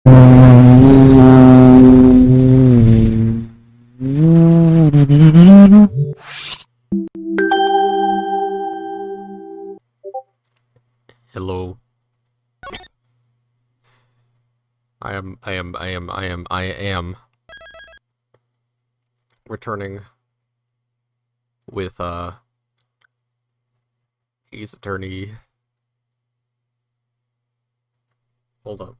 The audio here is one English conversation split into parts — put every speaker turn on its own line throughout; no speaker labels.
Hello. I am returning with, Ace Attorney. Hold up.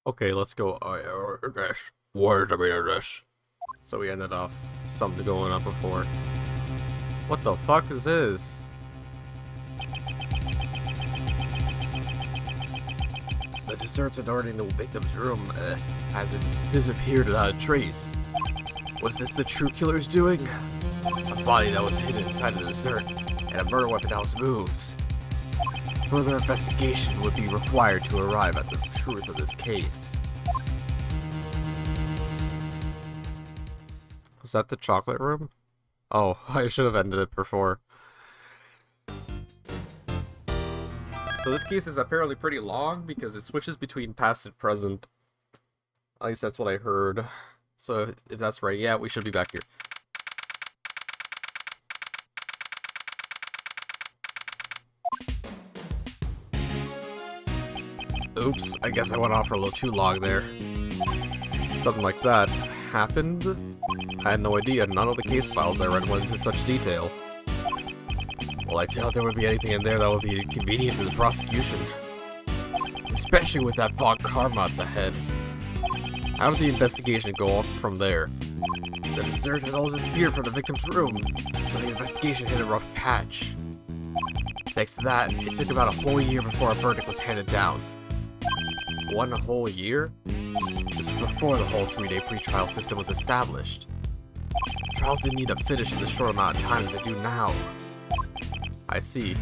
Okay, let's go. Dash. Where's the meter dash? So we ended off something going up before. What the fuck is this? The desserts adorning the victim's room had disappeared without a trace. Was this the true killer's doing? A body that was hidden inside the dessert, and a murder weapon that was moved. Further investigation would be required to arrive at the truth of this case. Was that the chocolate room? Oh, I should have ended it before. So this case is apparently pretty long because it switches between past and present. At least that's what I heard. So if that's right, yeah, we should be back here. Oops, I guess I went off for a little too long there. Something like that happened? I had no idea. None of the case files I read went into such detail. Well, I doubt there would be anything in there that would be convenient to the prosecution. Especially with that Von Karma at the head. How did the investigation go on from there? The dessert had all disappeared from the victim's room, so the investigation hit a rough patch. Thanks to that, it took about a whole year before a verdict was handed down. 1 whole year? This was before the whole 3-day pretrial system was established. Trials didn't need to finish in the short amount of time that they do now. I see.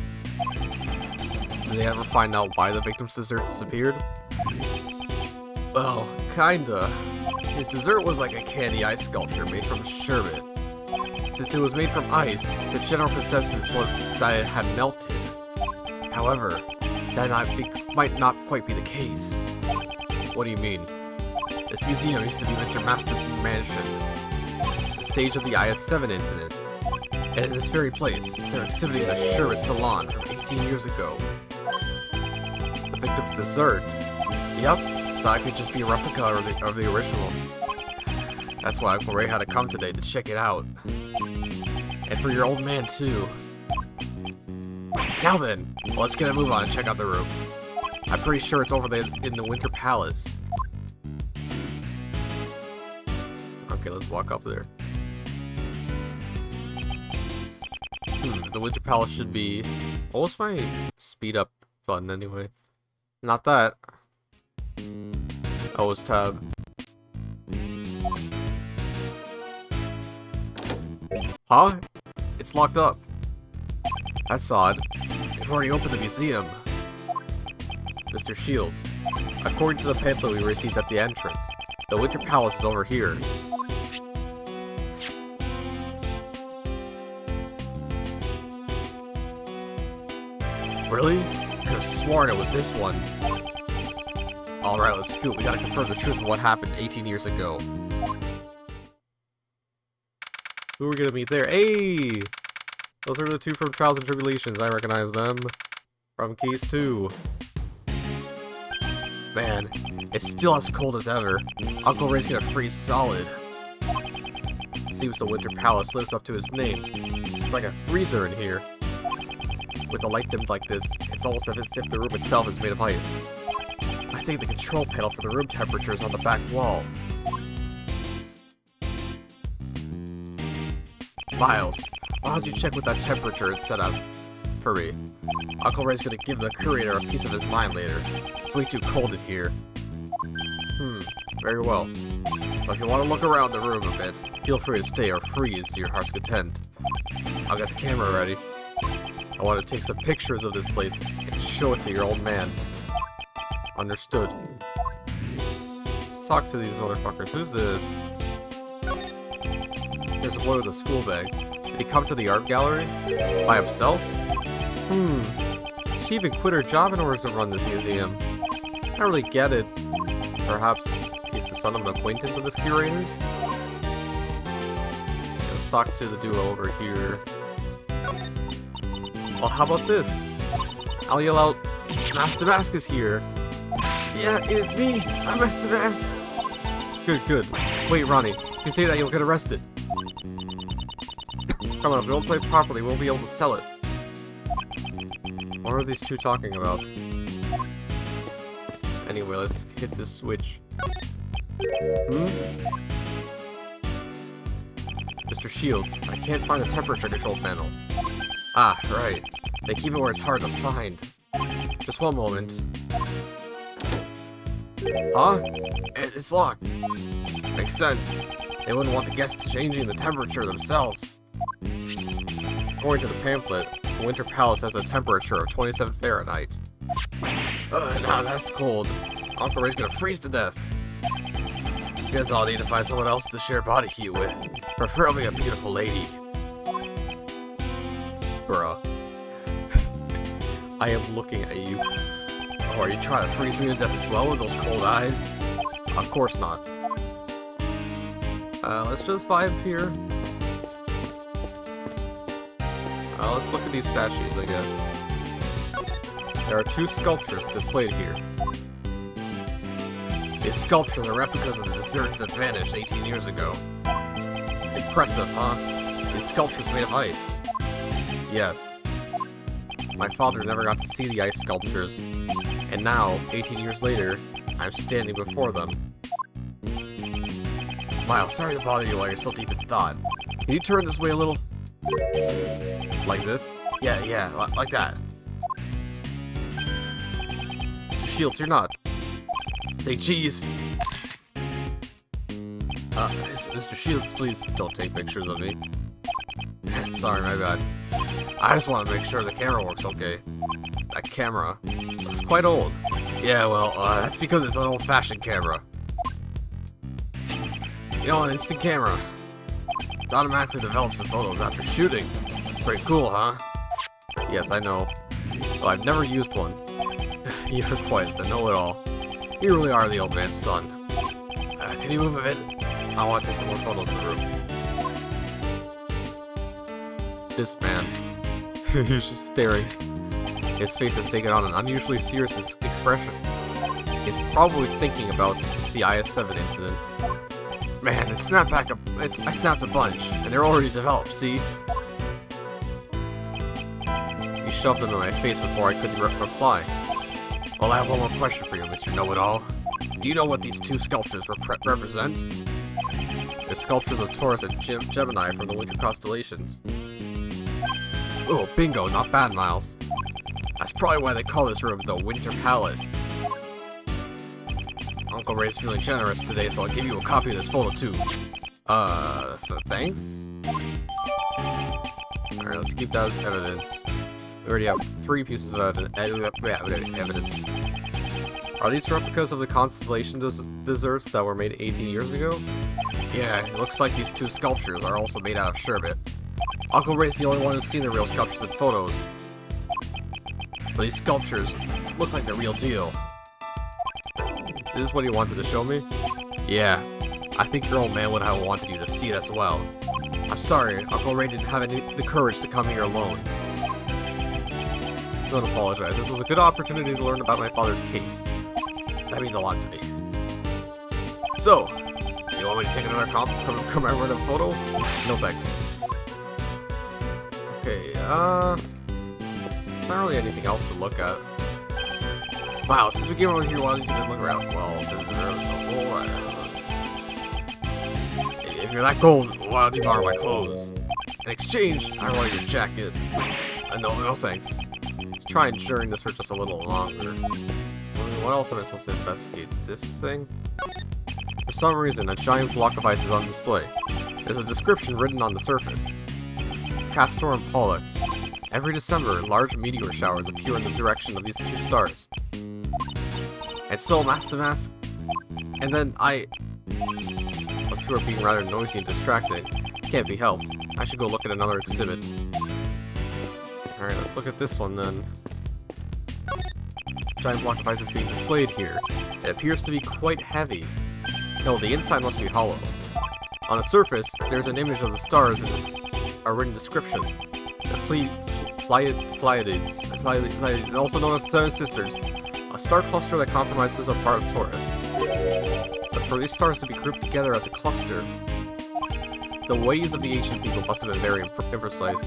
Did they ever find out why the victim's dessert disappeared? Well, kinda. His dessert was like a candy ice sculpture made from sherbet. Since it was made from ice, the general consensus was that it had melted. However, that might not quite be the case. What do you mean? This museum used to be Mr. Master's mansion, the stage of the IS-7 incident. And in this very place, they're exhibiting the sherbet salon from 18 years ago. The victim's dessert? Yep, thought it could just be a replica of the original. That's why Uncle Ray had to come today to check it out. And for your old man, too. Now then, let's get a move on and check out the room. I'm pretty sure it's over there in the Winter Palace. Okay, let's walk up there. The Winter Palace should be... What was my speed up button anyway? Not that. Oh, it's tab. Huh? It's locked up. That's odd. They've already opened the museum. Mr. Shields, according to the pamphlet we received at the entrance, the Winter Palace is over here. Really? Could have sworn it was this one. Alright, let's scoot. We gotta confirm the truth of what happened 18 years ago. Who are we gonna meet there? Hey! Those are the two from Trials and Tribulations. I recognize them. From Case 2. Man, it's still as cold as ever. Uncle Ray's gonna freeze solid. Seems the Winter Palace lives up to his name. It's like a freezer in here. With the light dimmed like this, it's almost as if the room itself is made of ice. I think the control panel for the room temperature is on the back wall. Miles, why don't you check with that temperature it's set up for me? Uncle Ray's gonna give the curator a piece of his mind later. It's way too cold in here. Very well. But if you want to look around the room a bit, feel free to stay or freeze to your heart's content. I'll get the camera ready. I want to take some pictures of this place and show it to your old man. Understood. Let's talk to these motherfuckers. Who's this? There's a boy with a school bag. Did he come to the art gallery? By himself? She even quit her job in order to run this museum. I don't really get it. Perhaps he's the son of an acquaintance of this curator's? Let's talk to the duo over here. Well, how about this? I'll yell out, Master Mask is here! Yeah, it's me! I'm Master Mask! Good, good. Wait, Ronnie, if you say that, you'll get arrested. Come on, if we don't play properly, we won't be able to sell it. What are these two talking about? Anyway, let's hit this switch. Mr. Shields, I can't find the temperature control panel. Ah, right. They keep it where it's hard to find. Just one moment. Huh? It's locked. Makes sense. They wouldn't want the guests changing the temperature themselves. According to the pamphlet, the Winter Palace has a temperature of 27 Fahrenheit. Nah, that's cold. Uncle Ray's gonna freeze to death. Guess I'll need to find someone else to share body heat with. Preferably a beautiful lady. Bruh. I am looking at you. Oh, are you trying to freeze me to death as well with those cold eyes? Of course not. Let's just vibe here. Let's look at these statues, I guess. There are two sculptures displayed here. These sculptures are replicas of the desserts that vanished 18 years ago. Impressive, huh? These sculptures made of ice. Yes. My father never got to see the ice sculptures, and now, 18 years later, I'm standing before them. Miles, sorry to bother you while you're so deep in thought. Can you turn this way a little? Like this? Yeah, like that. Mr. Shields, you're not. Say cheese. Mr. Shields, please don't take pictures of me. Sorry, my bad. I just want to make sure the camera works okay. That camera looks quite old. Yeah, well, that's because it's an old-fashioned camera. You know, an instant camera. It automatically develops the photos after shooting. Pretty cool, huh? Yes, I know. But I've never used one. You're quite the know-it-all. You really are the old man's son. Can you move a bit? I want to take some more photos in the room. This man. He's just staring. His face has taken on an unusually serious expression. He's probably thinking about the IS-7 incident. Man, I snapped a bunch, and they're already developed, see? He shoved them in my face before I could reply. Well, I have one more question for you, Mr. Know-It-All. Do you know what these two sculptures represent? They're sculptures of Taurus and Gemini from the winter constellations. Oh, bingo, not bad, Miles. That's probably why they call this room the Winter Palace. Uncle Ray's feeling generous today, so I'll give you a copy of this photo too. Thanks? Alright, let's keep that as evidence. We already have 3 pieces of evidence. Are these replicas of the constellation desserts that were made 18 years ago? Yeah, it looks like these 2 sculptures are also made out of sherbet. Uncle Ray's the only one who's seen the real sculptures in photos. But these sculptures look like the real deal. Is this what he wanted to show me? Yeah, I think your old man would have wanted you to see it as well. I'm sorry, Uncle Ray didn't have the courage to come here alone. Don't apologize, this was a good opportunity to learn about my father's case. That means a lot to me. So, you want me to take another commemorative photo? No thanks. Okay, not really anything else to look at. Wow, since we came over here, why don't you just look around? Well, since there was a whole lot. If you're that cold, why don't you borrow my clothes? In exchange, I want your jacket. No thanks. Let's try ensuring this for just a little longer. What else am I supposed to investigate? This thing? For some reason, a giant block of ice is on display. There's a description written on the surface. Castor and Pollux. Every December, large meteor showers appear in the direction of these two stars. And so, Master Mask. And then those two are being rather noisy and distracting. Can't be helped. I should go look at another exhibit. Alright, let's look at this one then. Giant block of ice is being displayed here. It appears to be quite heavy. No, the inside must be hollow. On the surface, there's an image of the stars and a written description. The Pleiades, also known as Seven Sisters, a star cluster that compromises a part of Taurus. But for these stars to be grouped together as a cluster, the ways of the ancient people must have been very imprecise.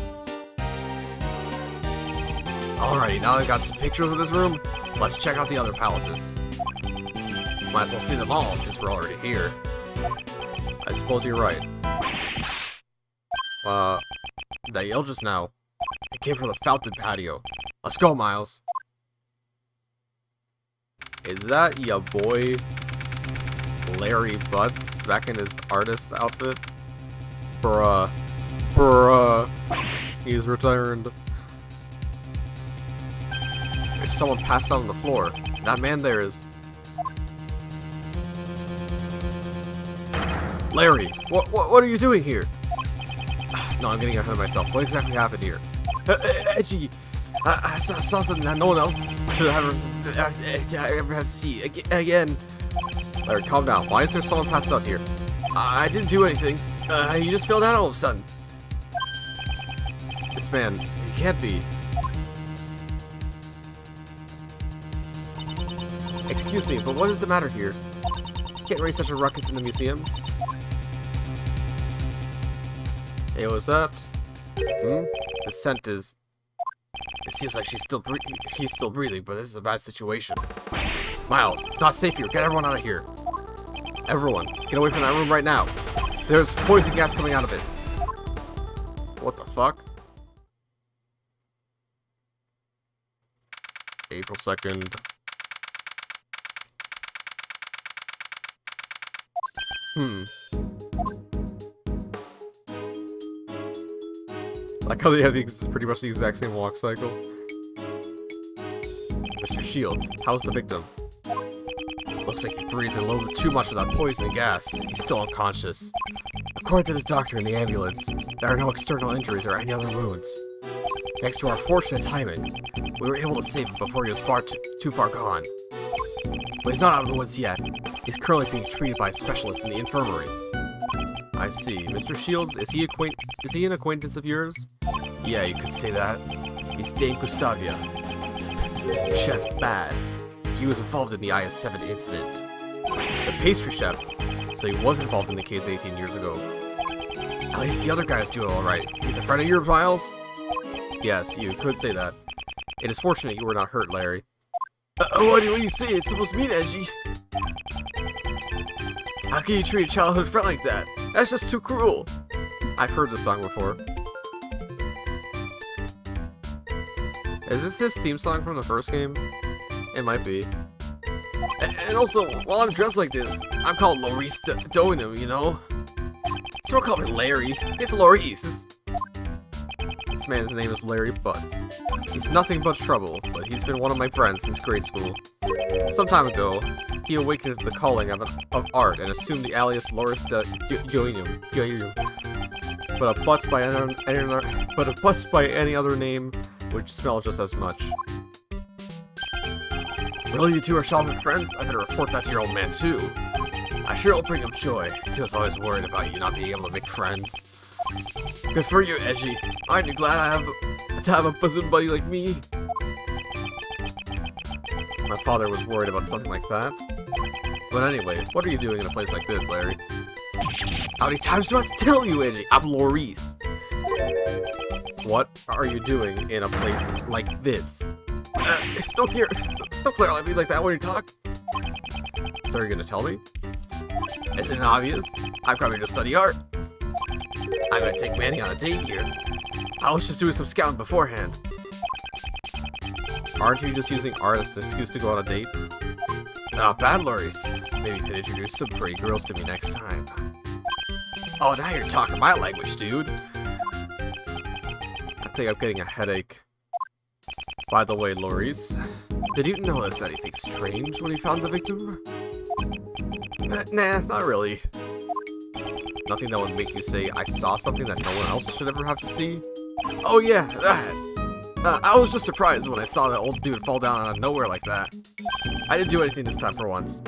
Alrighty, now I've got some pictures of this room, let's check out the other palaces. Might as well see them all since we're already here. I suppose you're right. That yelled just now. It came from the fountain patio. Let's go, Miles. Is that ya boy, Larry Butts, back in his artist outfit? Bruh. He's returned. There's someone passed out on the floor. That man there is... Larry! What are you doing here? No, I'm getting ahead of myself. What exactly happened here? Edgy! I saw something that no one else should ever have to see. Again. Larry, calm down. Why is there someone passed out here? I didn't do anything. You just fell down all of a sudden. This man, he can't be. Excuse me, but what is the matter here? You can't raise such a ruckus in the museum. Hey, what's that? The scent is... It seems like he's still breathing, but this is a bad situation. Miles, it's not safe here. Get everyone out of here. Everyone, get away from that room right now. There's poison gas coming out of it. What the fuck? April 2nd. Like how they have pretty much the exact same walk cycle. Mr. Shields, how's the victim? Looks like he breathed a little too much of that poison gas. He's still unconscious. According to the doctor in the ambulance, there are no external injuries or any other wounds. Thanks to our fortunate timing, we were able to save him before he was too far gone. But he's not out of the woods yet. He's currently being treated by a specialist in the infirmary. I see. Mr. Shields, is he an acquaintance of yours? Yeah, you could say that. He's Dame Gustavia. Chef Bad. He was involved in the IS-7 incident. The pastry chef, so he was involved in the case 18 years ago. At least the other guy is doing alright. He's a friend of yours, Miles? Yes, you could say that. It is fortunate you were not hurt, Larry. What do you say? It's supposed to mean, Edgy. How can you treat a childhood friend like that? That's just too cruel. I've heard this song before. Is this his theme song from the first game? It might be. And also, while I'm dressed like this, I'm called Maurice Donum, you know? So don't call me Larry. It's Maurice. This man's name is Larry Butts. He's nothing but trouble, but he's been one of my friends since grade school. Some time ago, he awakened to the calling of art and assumed the alias Loris de Yoinium. But a Butts by any other name would smell just as much. Really, you two are childhood friends? I better report that to your old man too. I sure will bring him joy. He was always worried about you not being able to make friends. Good for you, Edgy. Aren't you glad to have a bosom buddy like me? My father was worried about something like that. But anyway, what are you doing in a place like this, Larry? How many times do I have to tell you, Edgy? I'm Maurice. What are you doing in a place like this? Don't glare at me like that when you talk. So are you gonna tell me? Isn't it obvious? I'm coming to study art. I'm gonna take Manny on a date here. I was just doing some scouting beforehand. Aren't you just using art as an excuse to go on a date? Not bad, Loris. Maybe you could introduce some pretty girls to me next time. Oh, now you're talking my language, dude. I think I'm getting a headache. By the way, Loris, did you notice anything strange when you found the victim? Nah, not really. Nothing that would make you say, I saw something that no one else should ever have to see? Oh yeah, that! I was just surprised when I saw that old dude fall down out of nowhere like that. I didn't do anything this time for once.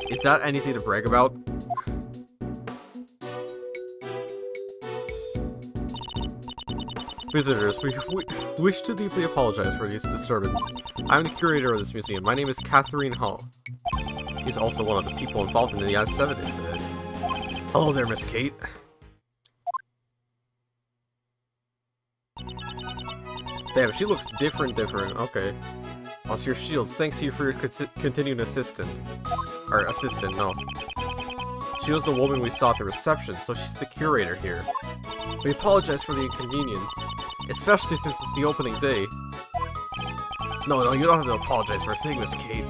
Is that anything to brag about? Visitors, we wish to deeply apologize for this disturbance. I'm the curator of this museum. My name is Catherine Hall. He's also one of the people involved in the I-7 incident. Hello there, Miss Kate. Damn, she looks different. Okay. Also, your shields. Thanks to you for your continued assistant. Or assistant, no. She was the woman we saw at the reception, so she's the curator here. We apologize for the inconvenience, especially since it's the opening day. No, you don't have to apologize for a thing, Miss Kate.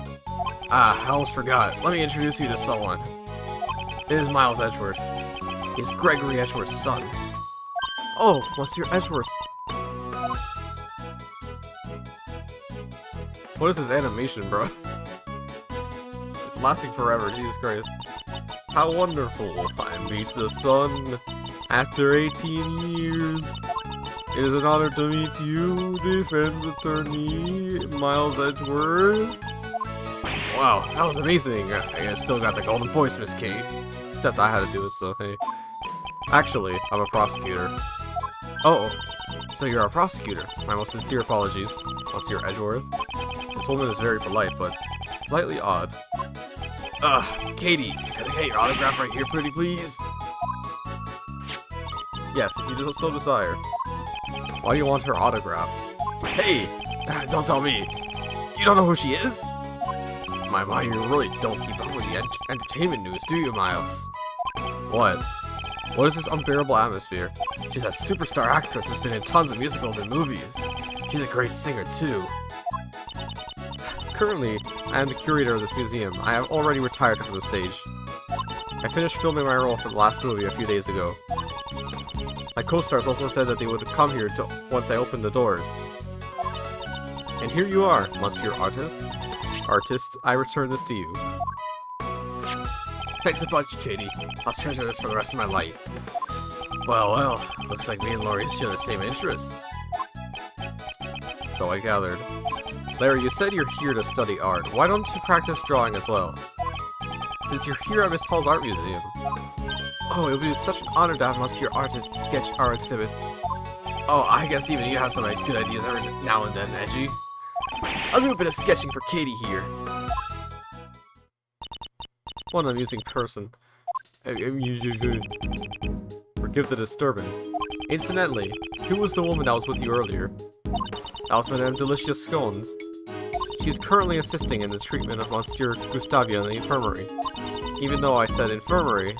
I almost forgot. Let me introduce you to someone. It is Miles Edgeworth. He's Gregory Edgeworth's son. Oh, Monsieur Edgeworth. What is this animation, bro? It's lasting forever, Jesus Christ. How wonderful. I meet the sun after 18 years. It is an honor to meet you, defense attorney Miles Edgeworth. Wow, that was amazing. I still got the golden voice, Miss Kate. Except I had to do it, so hey. Actually, I'm a prosecutor. Oh, so you're a prosecutor. My most sincere apologies, Monsieur Edgeworth. This woman is very polite, but slightly odd. Katie, can I get your autograph right here, pretty please? Yes, if you so desire. Why do you want her autograph? Hey! Don't tell me! You don't know who she is? My, you really don't keep up with the entertainment news, do you, Miles? What? What is this unbearable atmosphere? She's a superstar actress who's been in tons of musicals and movies. She's a great singer, too. Currently, I am the curator of this museum. I have already retired from the stage. I finished filming my role for the last movie a few days ago. My co-stars also said that they would come here once I opened the doors. And here you are, Monsieur Artist. Artist, I return this to you. Thanks a bunch, Katie. I'll treasure this for the rest of my life. Well, looks like me and Laurie share the same interests. So I gathered. Larry, you said you're here to study art. Why don't you practice drawing as well? Since you're here at Miss Hall's art museum. Oh, it would be such an honor to have Monsieur Artist sketch our exhibits. Oh, I guess even you have some good ideas every now and then, Edgy. I'll do a bit of sketching for Katie here. What an amusing person. Forgive the disturbance. Incidentally, who was the woman that was with you earlier? That was Madame Delicious Scones. She's currently assisting in the treatment of Monsieur Gustavia in the infirmary. Even though I said infirmary,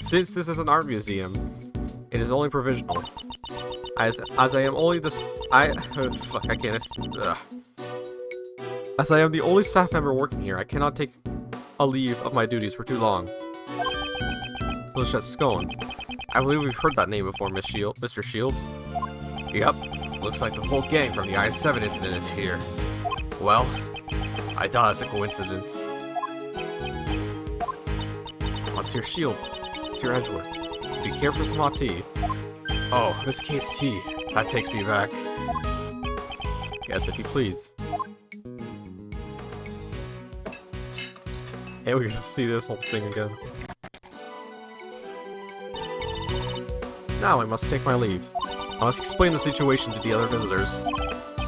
since this is an art museum, it is only provisional. As I am only As I am the only staff member working here, I cannot take a leave of my duties for too long. Delicious Scones. I believe we've heard that name before, Mr. Shields. Yep. Looks like the whole gang from the I-7 incident is here. Well, I thought it's a coincidence. Monsieur Shields, Monsieur Edgeworth, be careful for some hot tea. Oh, Miss Kate's tea. That takes me back. Yes, if you please. And we can see this whole thing again. Now I must take my leave. I must explain the situation to the other visitors.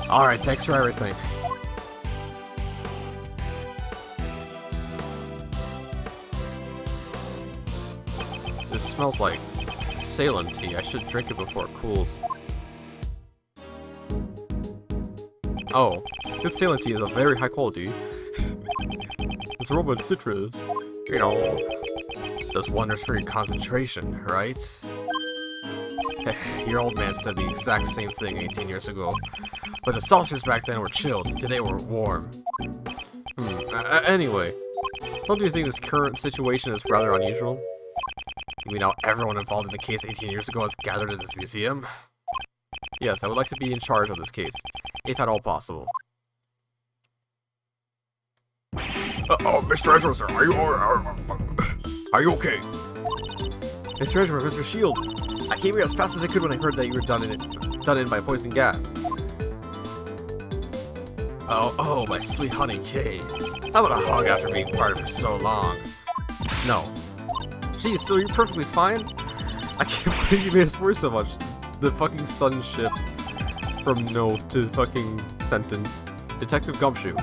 Alright, thanks for everything. This smells like Ceylon tea. I should drink it before it cools. Oh, this Ceylon tea is of very high quality. It's aroma and citrus. You know, does wonders for your concentration, right? Your old man said the exact same thing 18 years ago. But the saucers back then were chilled, today were warm. Anyway, don't you think this current situation is rather unusual? You mean how everyone involved in the case 18 years ago has gathered at this museum? Yes, I would like to be in charge of this case, if at all possible.
Mr. Edgeworth, sir, are you okay?
Mr. Edgeworth, Mr. Shields, I came here as fast as I could when I heard that you were done in by poison gas. Oh, my sweet honey Kay. How about a hug after being parted for so long? No. Geez, so you're perfectly fine? I can't believe you made us worry so much. The fucking sun shift from no to fucking sentence. Detective Gumshoe,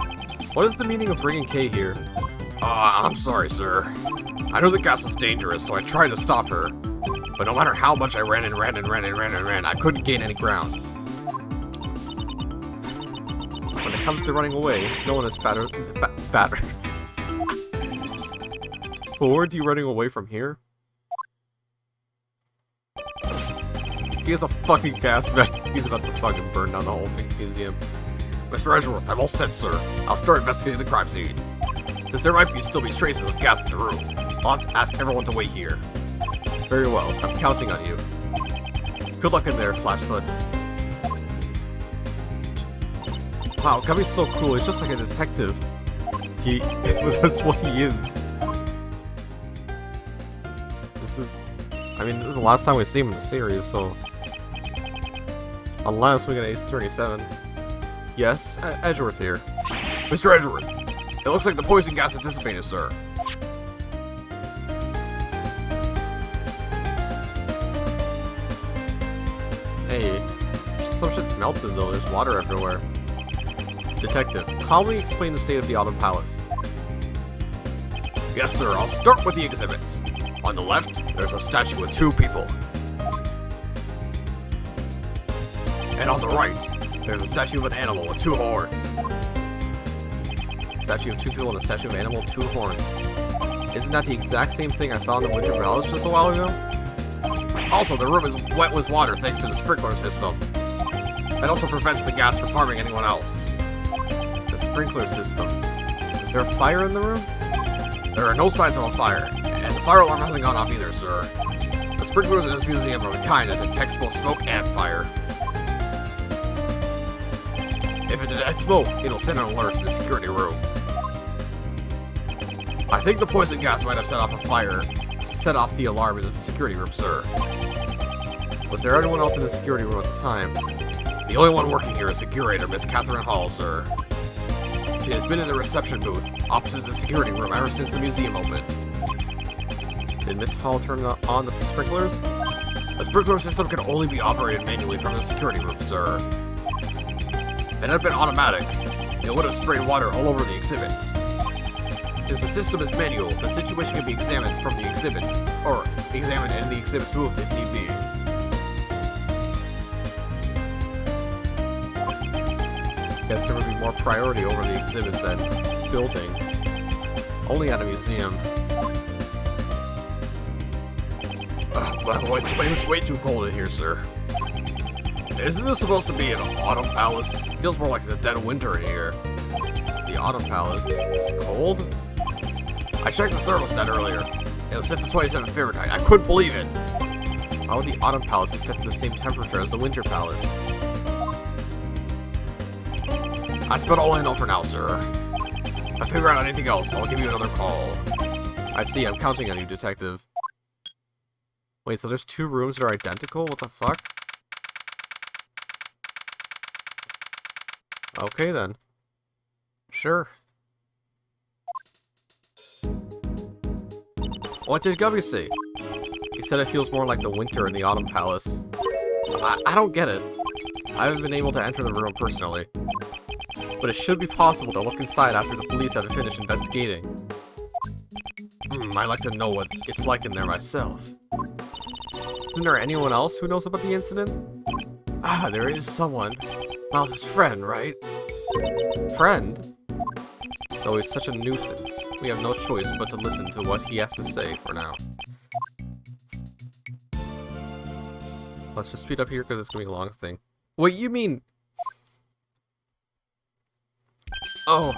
what is the meaning of bringing Kay here?
I'm sorry, sir. I know the gas was dangerous, so I tried to stop her. But no matter how much I ran, I couldn't gain any ground.
When it comes to running away, no one is fatter. But weren't you running away from here? He has a fucking gas mask. He's about to fucking burn down the whole museum.
Mr. Edgeworth, I'm all set, sir. I'll start investigating the crime scene. Since there might still be traces of gas in the room, I'll have to ask everyone to wait here.
Very well, I'm counting on you. Good luck in there, Flatfoot. Wow, Gumby's so cool, he's just like a detective. That's what he is. This is the last time we see him in the series, so... Unless we get Ace 37. Yes, Edgeworth here.
Mr. Edgeworth, it looks like the poison gas has dissipated, sir.
Hey, some shit's melted though, there's water everywhere. Detective, calmly explain the state of the Autumn Palace.
Yes, sir, I'll start with the exhibits. On the left, there's a statue with two people. And on the right, there's a statue of an animal with two horns.
Statue of two people and a statue of an animal, two horns. Isn't that the exact same thing I saw in the Winter Palace just a while ago?
Also, the room is wet with water thanks to the sprinkler system. That also prevents the gas from harming anyone else.
The sprinkler system. Is there a fire in the room?
There are no signs of a fire, and the fire alarm hasn't gone off either, sir. The sprinklers in this museum are the kind that detects both smoke and fire. If it detects smoke, it'll send an alert to the security room. I think the poison gas might have set off the alarm in the security room, sir.
Was there anyone else in the security room at the time?
The only one working here is the curator, Miss Catherine Hall, sir. She has been in the reception booth, opposite the security room, ever since the museum opened.
Did Miss Hall turn on the sprinklers?
The sprinkler system can only be operated manually from the security room, sir. If it had been automatic, it would have sprayed water all over the exhibits. Since the system is manual, the situation can be examined from the exhibits, or examined and the exhibits moved if need be.
Guess there would be more priority over the exhibits than building. Only at a museum.
It's way too cold in here, sir. Isn't this supposed to be an autumn palace? Feels more like the dead of winter in here.
The Autumn Palace is cold?
I checked the thermostat earlier. It was set to 27 Fahrenheit. I couldn't believe it.
How would the Autumn Palace be set to the same temperature as the Winter Palace?
That's about all I know for now, sir. If I figure out anything else, I'll give you another call.
I see, I'm counting on you, detective. Wait, so there's two rooms that are identical? What the fuck? Okay then. Sure. What did Gubby say? He said it feels more like the winter in the Autumn Palace. I don't get it. I haven't been able to enter the room personally. But it should be possible to look inside after the police have finished investigating.
I'd like to know what it's like in there myself.
Isn't there anyone else who knows about the incident?
Ah, there is someone. Miles' friend, right?
Friend? Though he's such a nuisance, we have no choice but to listen to what he has to say for now. Let's just speed up here because it's going to be a long thing. Wait, you mean...
Oh,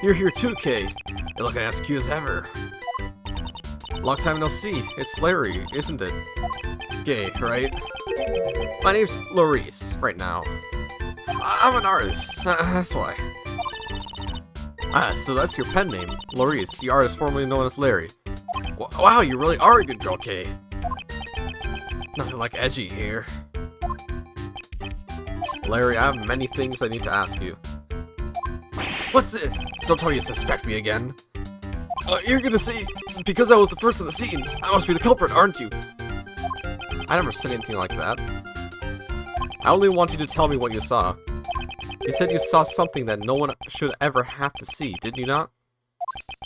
you're here too, Kay. You're looking as cute as ever.
Long time no see. It's Larry, isn't it?
Gay, right?
My name's Laurice, right now.
I'm an artist, that's why.
Ah, so that's your pen name. Laurice, the artist formerly known as Larry.
Wow, you really are a good girl, Kay. Nothing like edgy here.
Larry, I have many things I need to ask you.
What's this? Don't tell me you suspect me again.
You're gonna say, because I was the first on the scene, I must be the culprit, aren't you? I never said anything like that. I only want you to tell me what you saw. You said you saw something that no one should ever have to see, did you not?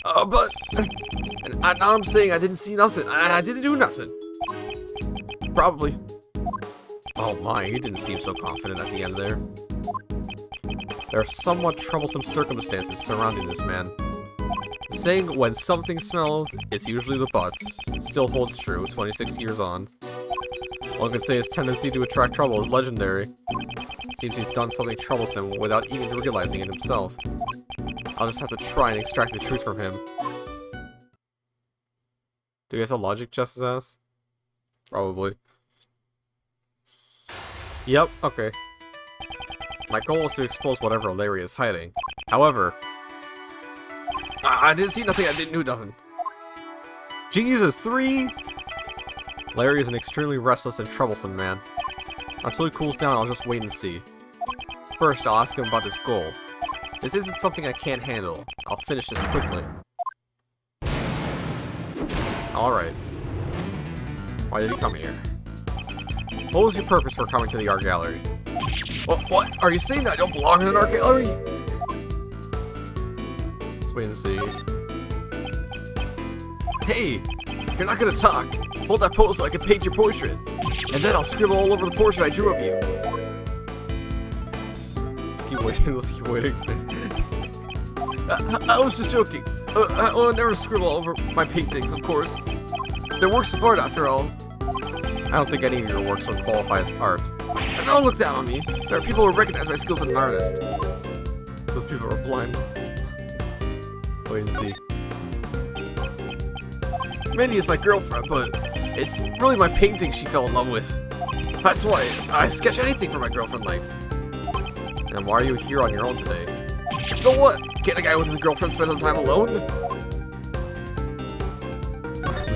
But... now I'm saying I didn't see nothing. I didn't do nothing.
Probably. Oh my, he didn't seem so confident at the end there. There are somewhat troublesome circumstances surrounding this man. Saying when something smells, it's usually the butts, still holds true 26 years on. One could say his tendency to attract trouble is legendary. Seems he's done something troublesome without even realizing it himself. I'll just have to try and extract the truth from him. Do you get the logic just as ass? Probably. Yep, okay. My goal is to expose whatever Larry is hiding. However...
I didn't see nothing, I didn't do nothing.
Jesus, 3? Larry is an extremely restless and troublesome man. Until he cools down, I'll just wait and see. First, I'll ask him about his goal. This isn't something I can't handle. I'll finish this quickly. Alright. Why did he come here? What was your purpose for coming to the art gallery?
What? Are you saying that I don't belong in an art gallery?
Let's wait and see.
Hey! You're not gonna talk. Hold that pose so I can paint your portrait. And then I'll scribble all over the portrait I drew of you.
Let's keep waiting, let's keep waiting.
I was just joking. I'll never scribble over my paintings, of course. They're works of art, after all.
I don't think any of your works would qualify as art.
And don't look down on me. There are people who recognize my skills as an artist.
Those people are blind. Wait and see.
Mindy is my girlfriend, but it's really my painting she fell in love with. That's why I sketch anything for my girlfriend likes.
And why are you here on your own today?
So what? Can't a guy with his girlfriend spend some time alone?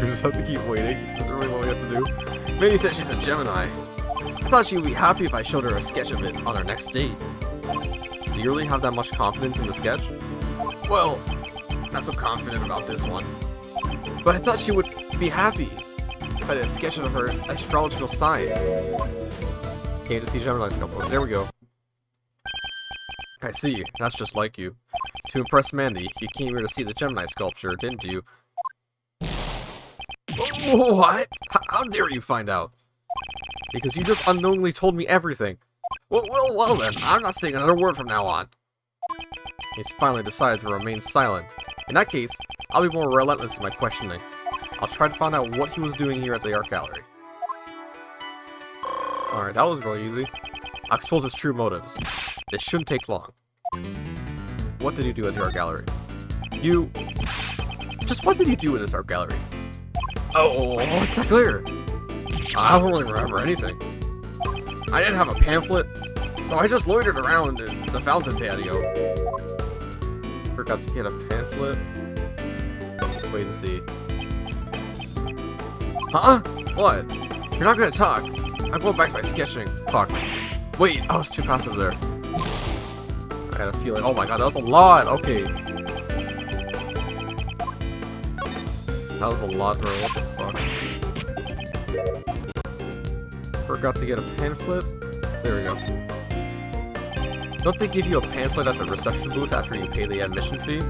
We just have to keep waiting. This isn't really what we have to do.
Mindy said she's a Gemini. I thought she would be happy if I showed her a sketch of it on our next date.
Do you really have that much confidence in the sketch?
Well, not so confident about this one. But I thought she would be happy if I did a sketch of her astrological sign.
Came to see Gemini sculpture. There we go. I see. That's just like you. To impress Mandy, you came here to see the Gemini sculpture, didn't you?
What? How dare you find out?
Because you just unknowingly told me everything.
Well then, I'm not saying another word from now on.
He's finally decided to remain silent. In that case, I'll be more relentless in my questioning. I'll try to find out what he was doing here at the art gallery. Alright, that was really easy. I'll expose his true motives. This shouldn't take long. What did you do at the art gallery? Just what did you do in this art gallery?
Oh, what's that clear? I don't really remember anything. I didn't have a pamphlet, so I just loitered around in the fountain patio.
Forgot to get a pamphlet. Let's wait and see.
Huh? What? You're not gonna talk. I'm going back to my sketching.
Fuck. Wait, I was too passive there. I had a feeling. Oh my god, that was a lot. Okay. That was a lot, bro. What the fuck? Forgot to get a pamphlet. There we go. Don't they give you a pamphlet at the reception booth after you pay the admission fee?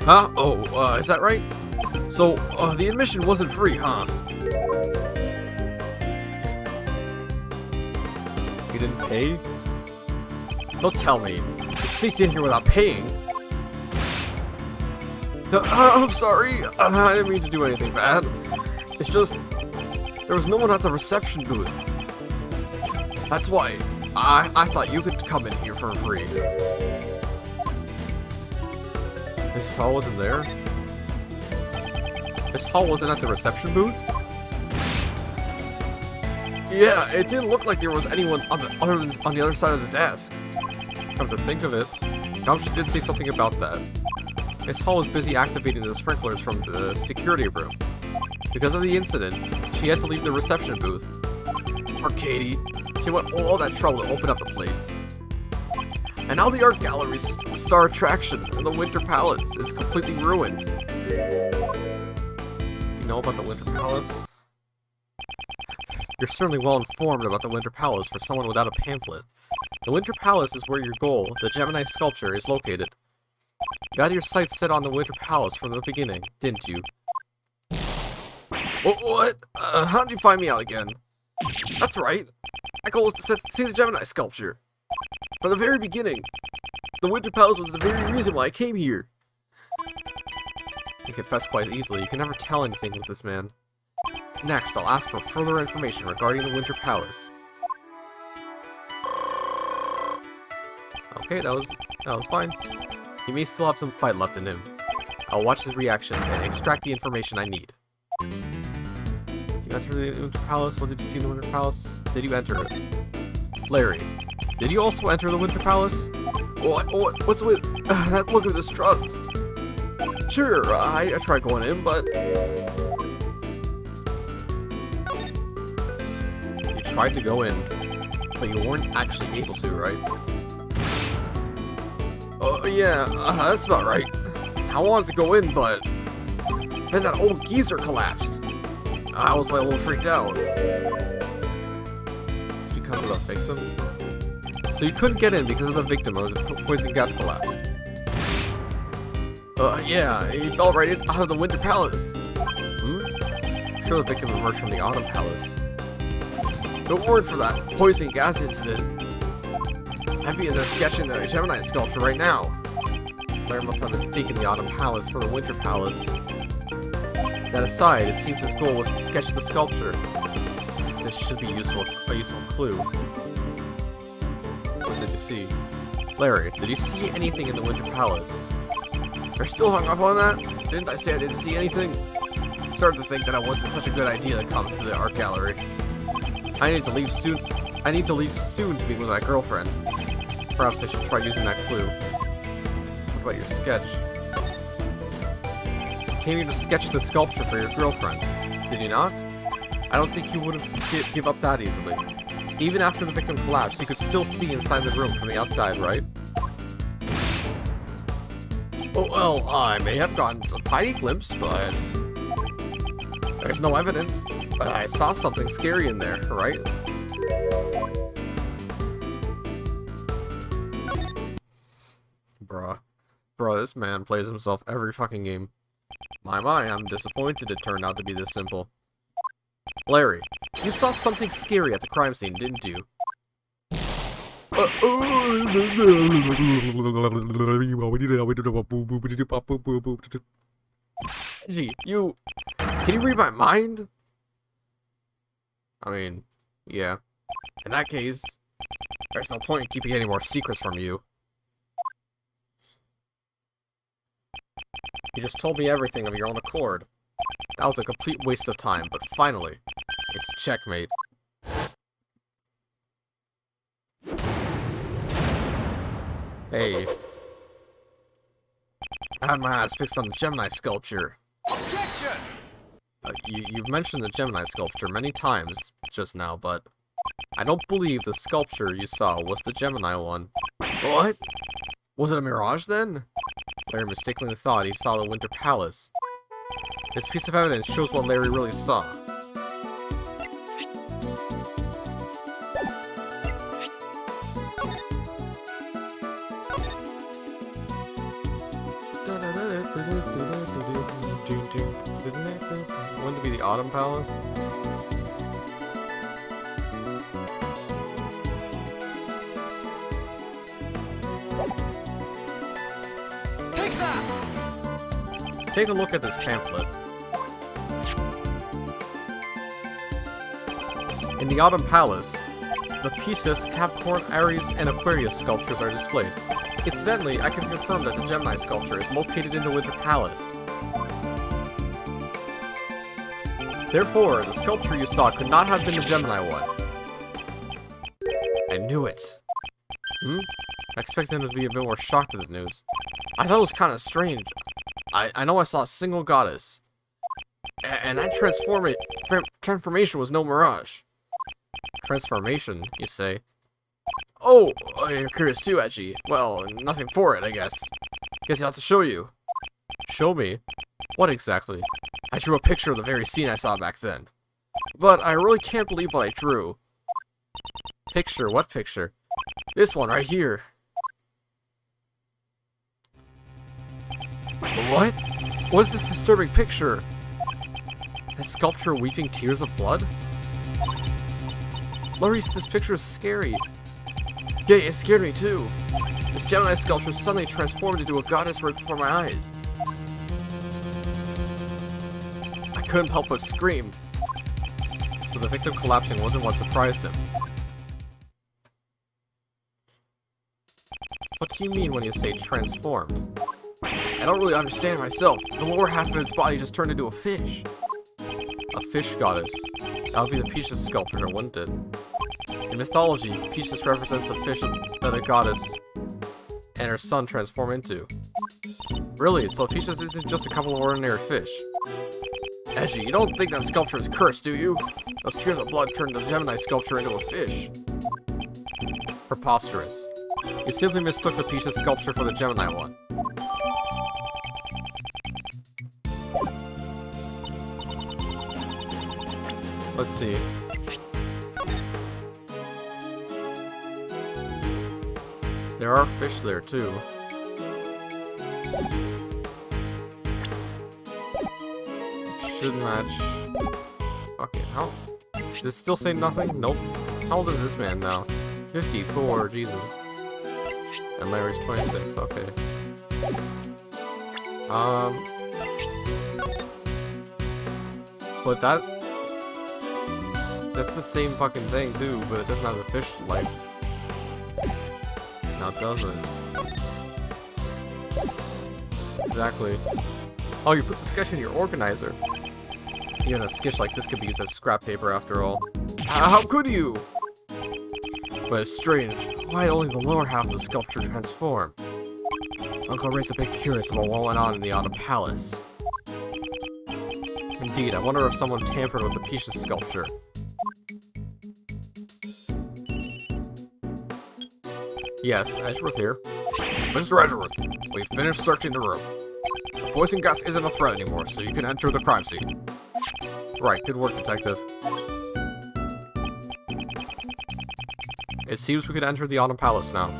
Huh? Oh, is that right? So, the admission wasn't free, huh?
You didn't pay?
Don't tell me. You sneaked in here without paying. No, I'm sorry. I didn't mean to do anything bad. It's just, there was no one at the reception booth. That's why I thought you could come in here for free.
This hall wasn't there? This hall wasn't at the reception booth?
Yeah, it didn't look like there was anyone on the other side of the desk.
Come to think of it, Gumshoe did say something about that. Miss Hall was busy activating the sprinklers from the security room. Because of the incident, she had to leave the reception booth.
Poor Katie. She went all that trouble to open up the place. And now the art gallery's star attraction in the Winter Palace is completely ruined.
You know about the Winter Palace? You're certainly well informed about the Winter Palace for someone without a pamphlet. The Winter Palace is where your goal, the Gemini sculpture, is located. You had your sights set on the Winter Palace from the beginning, didn't you?
What? How did you find me out again? That's right. My goal was to see the Gemini sculpture. From the very beginning. The Winter Palace was the very reason why I came here.
You confess quite easily. You can never tell anything with this man. Next, I'll ask for further information regarding the Winter Palace. Okay, that was fine. He may still have some fight left in him. I'll watch his reactions and extract the information I need. Did you enter the Winter Palace? What did you see in the Winter Palace? Did you enter it? Larry, did you also enter the Winter Palace?
What's with that look of distrust? Sure, I tried going in, but...
You tried to go in, but you weren't actually able to, right?
Oh, yeah, that's about right. I wanted to go in, but then that old geezer collapsed. I was like a little freaked out.
It's because of the victim? So you couldn't get in because of the victim of the poison gas collapsed?
Yeah, he fell right out of the Winter Palace.
I'm sure the victim emerged from the Autumn Palace.
No word for that poison gas incident. I'd be in there sketching the Gemini sculpture right now.
Larry must have mistaken the Autumn Palace for the Winter Palace. That aside, it seems his goal was to sketch the sculpture. This should be a useful clue. What did you see? Larry, did you see anything in the Winter Palace?
You're still hung up on that? Didn't I say I didn't see anything? Started to think that it wasn't such a good idea to come to the art gallery.
I need to leave soon to be with my girlfriend. Perhaps I should try using that clue. What about your sketch? You came here to sketch the sculpture for your girlfriend, did you not? I don't think you would have give up that easily. Even after the victim collapsed, you could still see inside the room from the outside, right?
Oh, well, I may have gotten a tiny glimpse, but there's no evidence.
But I saw something scary in there, right? Bruh, this man plays himself every fucking game. My, I'm disappointed it turned out to be this simple. Larry, you saw something scary at the crime scene, didn't you?
Gee, can you read my mind?
I mean, yeah.
In that case, there's no point in keeping any more secrets from you.
You just told me everything of your own accord. That was a complete waste of time, but finally, it's checkmate. Hey.
I had my eyes fixed on the Gemini sculpture.
Objection!
You've mentioned the Gemini sculpture many times just now, but I don't believe the sculpture you saw was the Gemini one.
What? Was it a mirage then?
Larry mistakenly thought he saw the Winter Palace. This piece of evidence shows what Larry really saw. Autumn Palace?
Take that!
Take a look at this pamphlet. In the Autumn Palace, the Pisces, Capricorn, Aries, and Aquarius sculptures are displayed. Incidentally, I can confirm that the Gemini sculpture is located in the Winter Palace. Therefore, the sculpture you saw could not have been the Gemini one. I knew it. I expected him to be a bit more shocked at the news. I thought it was kind of strange. I know I saw a single goddess. And that transformation was no mirage. Transformation, you say? Oh, you're curious too, Edgy. Well, nothing for it, I guess. Guess I'll have to show you. Show me? What exactly? I drew a picture of the very scene I saw back then. But I really can't believe what I drew. Picture? What picture? This one right here. What? What is this disturbing picture? That sculpture weeping tears of blood? Maurice, this picture is scary. Yeah, it scared me too. This Gemini sculpture suddenly transformed into a goddess right before my eyes. I couldn't help but scream. So the victim collapsing wasn't what surprised him. What do you mean when you say transformed? I don't really understand myself. The lower half of its body just turned into a fish. A fish goddess. That would be the Pisces sculpture, wouldn't it? In mythology, Pisces represents the fish that a goddess and her son transform into. Really? So Pisces isn't just a couple of ordinary fish? Edgy, you don't think that sculpture is cursed, do you? Those tears of blood turned the Gemini sculpture into a fish. Preposterous. You simply mistook the Pisces sculpture for the Gemini one. Let's see. There are fish there too. Should match. Okay, how? Does it still say nothing? Nope. How old is this man now? 54, Jesus. And Larry's 26, okay. But that's the same fucking thing too, but it doesn't have the fish legs. No, it doesn't. Exactly. Oh, you put the sketch in your organizer. Even a sketch like this could be used as scrap paper after all. How could you? But it's strange. Why only the lower half of the sculpture transformed? Uncle Ray's a bit curious about what went on in the Autumn Palace. Indeed, I wonder if someone tampered with the Pisces sculpture. Yes, Edgeworth here.
Mr. Edgeworth, we've finished searching the room. The poison gas isn't a threat anymore, so you can enter the crime scene.
Right, good work, detective. It seems we could enter the Autumn Palace now.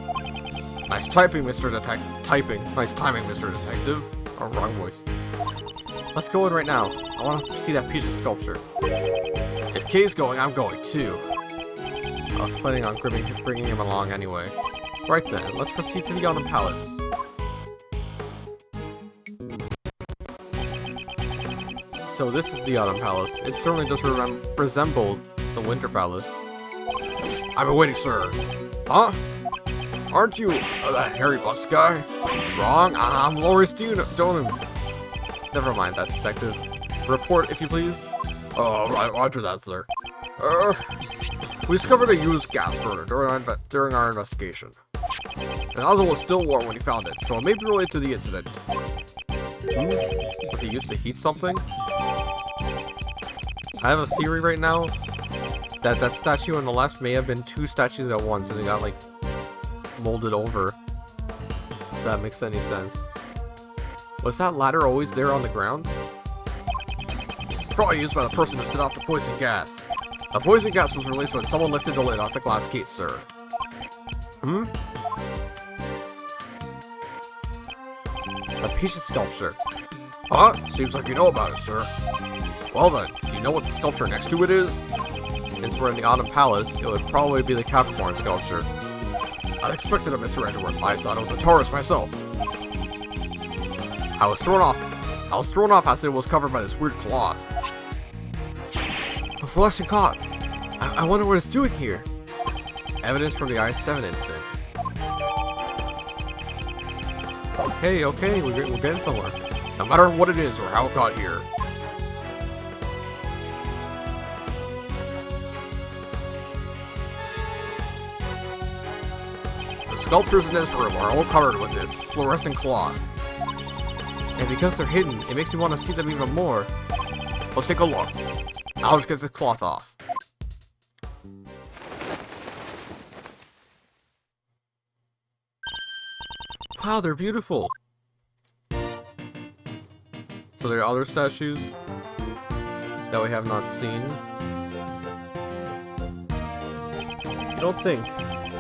Nice typing, Mr. Nice timing, Mr. Detective.
Oh, wrong voice. Let's go in right now. I want to see that piece of sculpture.
If Kay's going, I'm going too.
I was planning on bringing him along anyway. Right then, let's proceed to the Autumn Palace. So this is the Autumn Palace. It certainly does resemble the Winter Palace.
I've been waiting, sir. Huh? Aren't you that hairy bus guy?
Wrong. I'm Loris Donan. Never mind that, detective. Report, if you please.
Right, roger that, sir. We discovered a used gas burner during our investigation. The nozzle was still warm when he found it, so it may be related to the incident.
Was it used to heat something? I have a theory right now that statue on the left may have been two statues at once and it got like molded over. If that makes any sense. Was that ladder always there on the ground?
Probably used by the person who set off the poison gas. The poison gas was released when someone lifted the lid off the glass case, sir.
The Pisces sculpture.
Huh? Seems like you know about it, sir. Well then, do you know what the sculpture next to it is?
Since we're in the Autumn Palace, it would probably be the Capricorn sculpture.
I expected it, Mr. Edgeworth. I thought it was a Taurus myself. I was thrown off as it was covered by this weird cloth.
A fluorescent cloth. I wonder what it's doing here. Evidence from the I-7 incident. Okay, we're getting somewhere.
No matter what it is or how it got here. The sculptures in this room are all covered with this fluorescent cloth.
And because they're hidden, it makes me want to see them even more.
Let's take a look. I'll just get the cloth off.
Wow, they're beautiful. So there are other statues that we have not seen. You don't think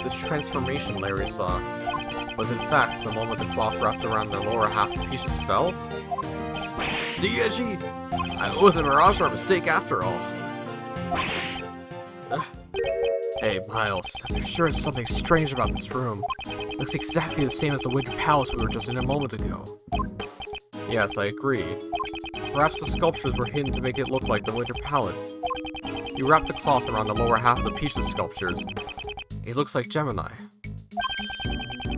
the transformation Larry saw was in fact the moment the cloth wrapped around the lower half of Peaches fell?
See, Edgy? It was a mirage or a mistake after all.
Hey, Miles, there sure is something strange about this room. Looks exactly the same as the Winter Palace we were just in a moment ago. Yes, I agree. Perhaps the sculptures were hidden to make it look like the Winter Palace. You wrapped the cloth around the lower half of the Peaches sculptures. It looks like Gemini.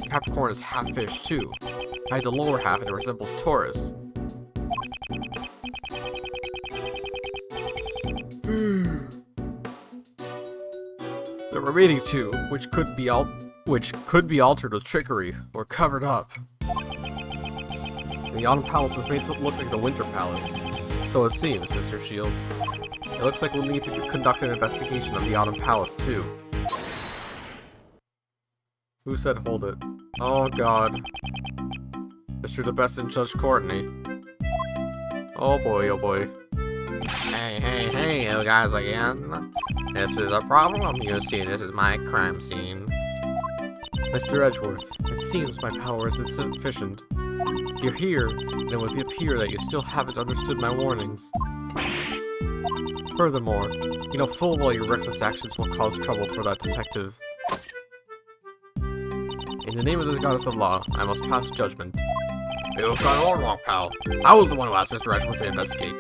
Capricorn is half fish too. I had the lower half and it resembles Taurus. The remaining two, which could be altered with trickery or covered up. The Autumn Palace was made to look like the Winter Palace. So it seems, Mr. Shields. It looks like we'll need to conduct an investigation of the Autumn Palace too. Who said hold it? Oh god. Mr. the Best and Judge Courtney. Oh boy, oh boy.
Hey, you guys again. This is a problem. You see, this is my crime scene.
Mr. Edgeworth, it seems my power is insufficient. You're here, and it would appear that you still haven't understood my warnings. Furthermore, you know full well your reckless actions will cause trouble for that detective. In the name of the goddess of law, I must pass judgment.
You've got it all wrong, pal. I was the one who asked Mr. Edgeworth to investigate.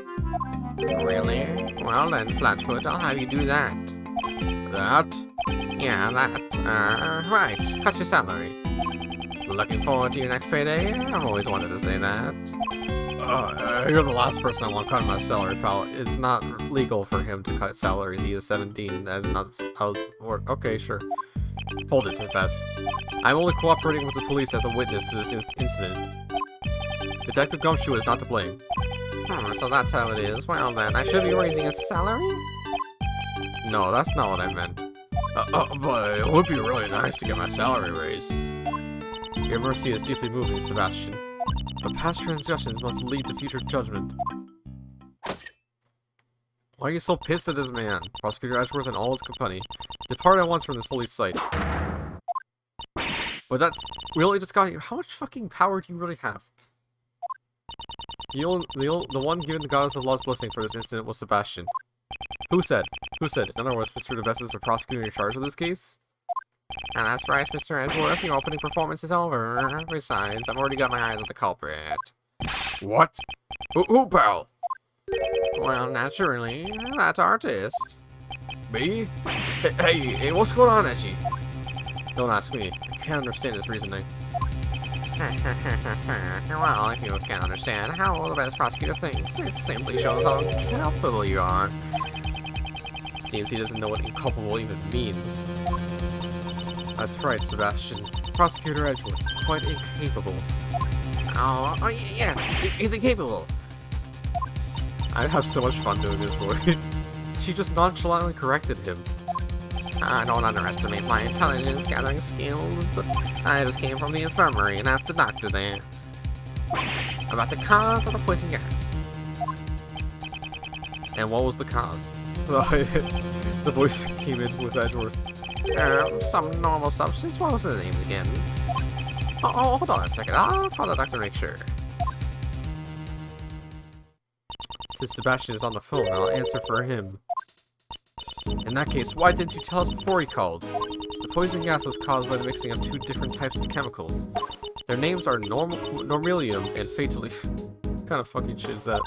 Really? Well then, Flatfoot, I'll have you do that.
That?
Yeah, that. Right. Cut your salary. Looking forward to your next payday? I've always wanted to say that.
You're the last person I want cutting my salary, pal. It's not legal for him to cut salaries. He is 17, as not okay, sure. Hold it, Best. I'm only cooperating with the police as a witness to this incident. Detective Gumshoe is not to blame.
So that's how it is. Well then, I should be raising his salary?
No, that's not what I meant.
But it would be really nice to get my salary raised.
Your mercy is deeply moving, Sebastian. But past transgressions must lead to future judgment. Why are you so pissed at this man? Prosecutor Edgeworth and all his company. Depart at once from this holy site. But that's... We only just got here. How much fucking power do you really have? The one given the goddess of law's blessing for this incident was Sebastian. Who said? Who said? In other words, Mr. DeBest is the prosecutor in charge of this case?
And that's right, Mr. Edgeworth. Your opening performance is over. Besides, I've already got my eyes on the culprit.
What? Who, pal?
Well, naturally, that artist.
Me? Hey, what's going on, Edgy?
Don't ask me. I can't understand his reasoning.
Well, if you can't understand how the best prosecutor thinks, it simply shows how capable you are.
Seems he doesn't know what inculpable even means. That's right, Sebastian. Prosecutor Edgeworth is quite incapable.
Oh, yes, he's incapable.
I'd have so much fun doing his voice. She just nonchalantly corrected him.
Don't underestimate my intelligence gathering skills. I just came from the infirmary and asked the doctor there about the cause of the poison gas.
And what was the cause? The voice came in with Edgeworth.
Some normal substance. What was the name again? Oh, hold on a second. I'll call the doctor to make sure.
Since Sebastian is on the phone, I'll answer for him. In that case, why didn't you tell us before he called? The poison gas was caused by the mixing of two different types of chemicals. Their names are normalium and fatally. What kind of fucking shit is that?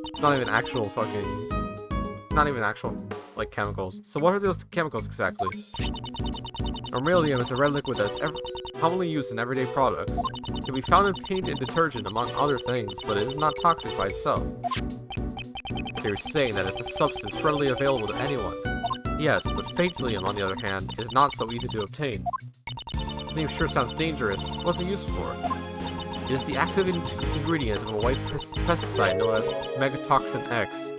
It's not even actual fucking... Not even actual, like, chemicals. So what are those chemicals exactly? Normalium is a red liquid that's commonly used in everyday products. It can be found in paint and detergent, among other things, but it is not toxic by itself. So you're saying that it's a substance readily available to anyone? Yes, but fatalium, on the other hand, is not so easy to obtain. This name sure sounds dangerous. What's it used for? It is the active ingredient of a white pesticide known as Megatoxin X.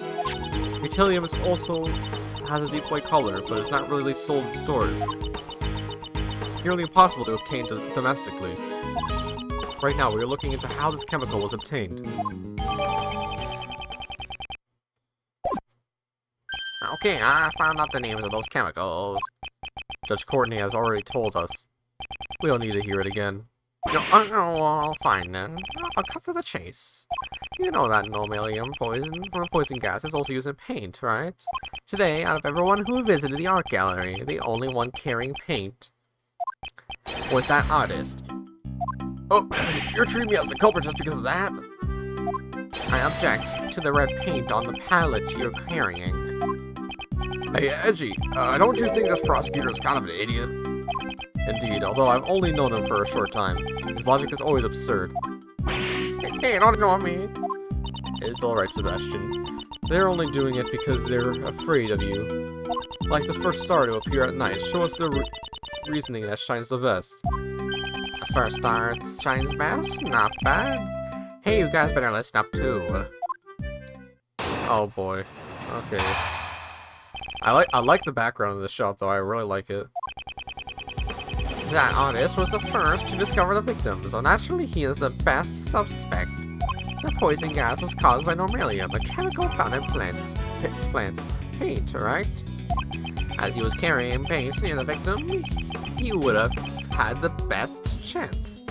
Fatalium is also has a deep white color, but is not really sold in stores. It's nearly impossible to obtain domestically. Right now, we are looking into how this chemical was obtained.
Okay, I found out the names of those chemicals.
Judge Courtney has already told us. We don't need to hear it again.
No, well, fine then. I'll cut to the chase. You know that normalium poison gas is also used in paint, right? Today, out of everyone who visited the art gallery, the only one carrying paint was that artist.
Oh, you're treating me as the culprit just because of that?
I object to the red paint on the palette you're carrying.
Hey, Edgy, don't you think this prosecutor is kind of an idiot?
Indeed, although I've only known him for a short time, his logic is always absurd.
Hey, don't ignore me.
It's alright, Sebastian. They're only doing it because they're afraid of you. Like the first star to appear at night, show us the reasoning that shines the best.
The first star shines best? Not bad. Hey, you guys better listen up too.
Oh boy. Okay. I like the background of the shot though, I really like it.
That artist was the first to discover the victim, so naturally he is the best suspect. The poison gas was caused by normalium, a chemical found in plants. Paint, right? As he was carrying paint near the victim, he would have had the best chance.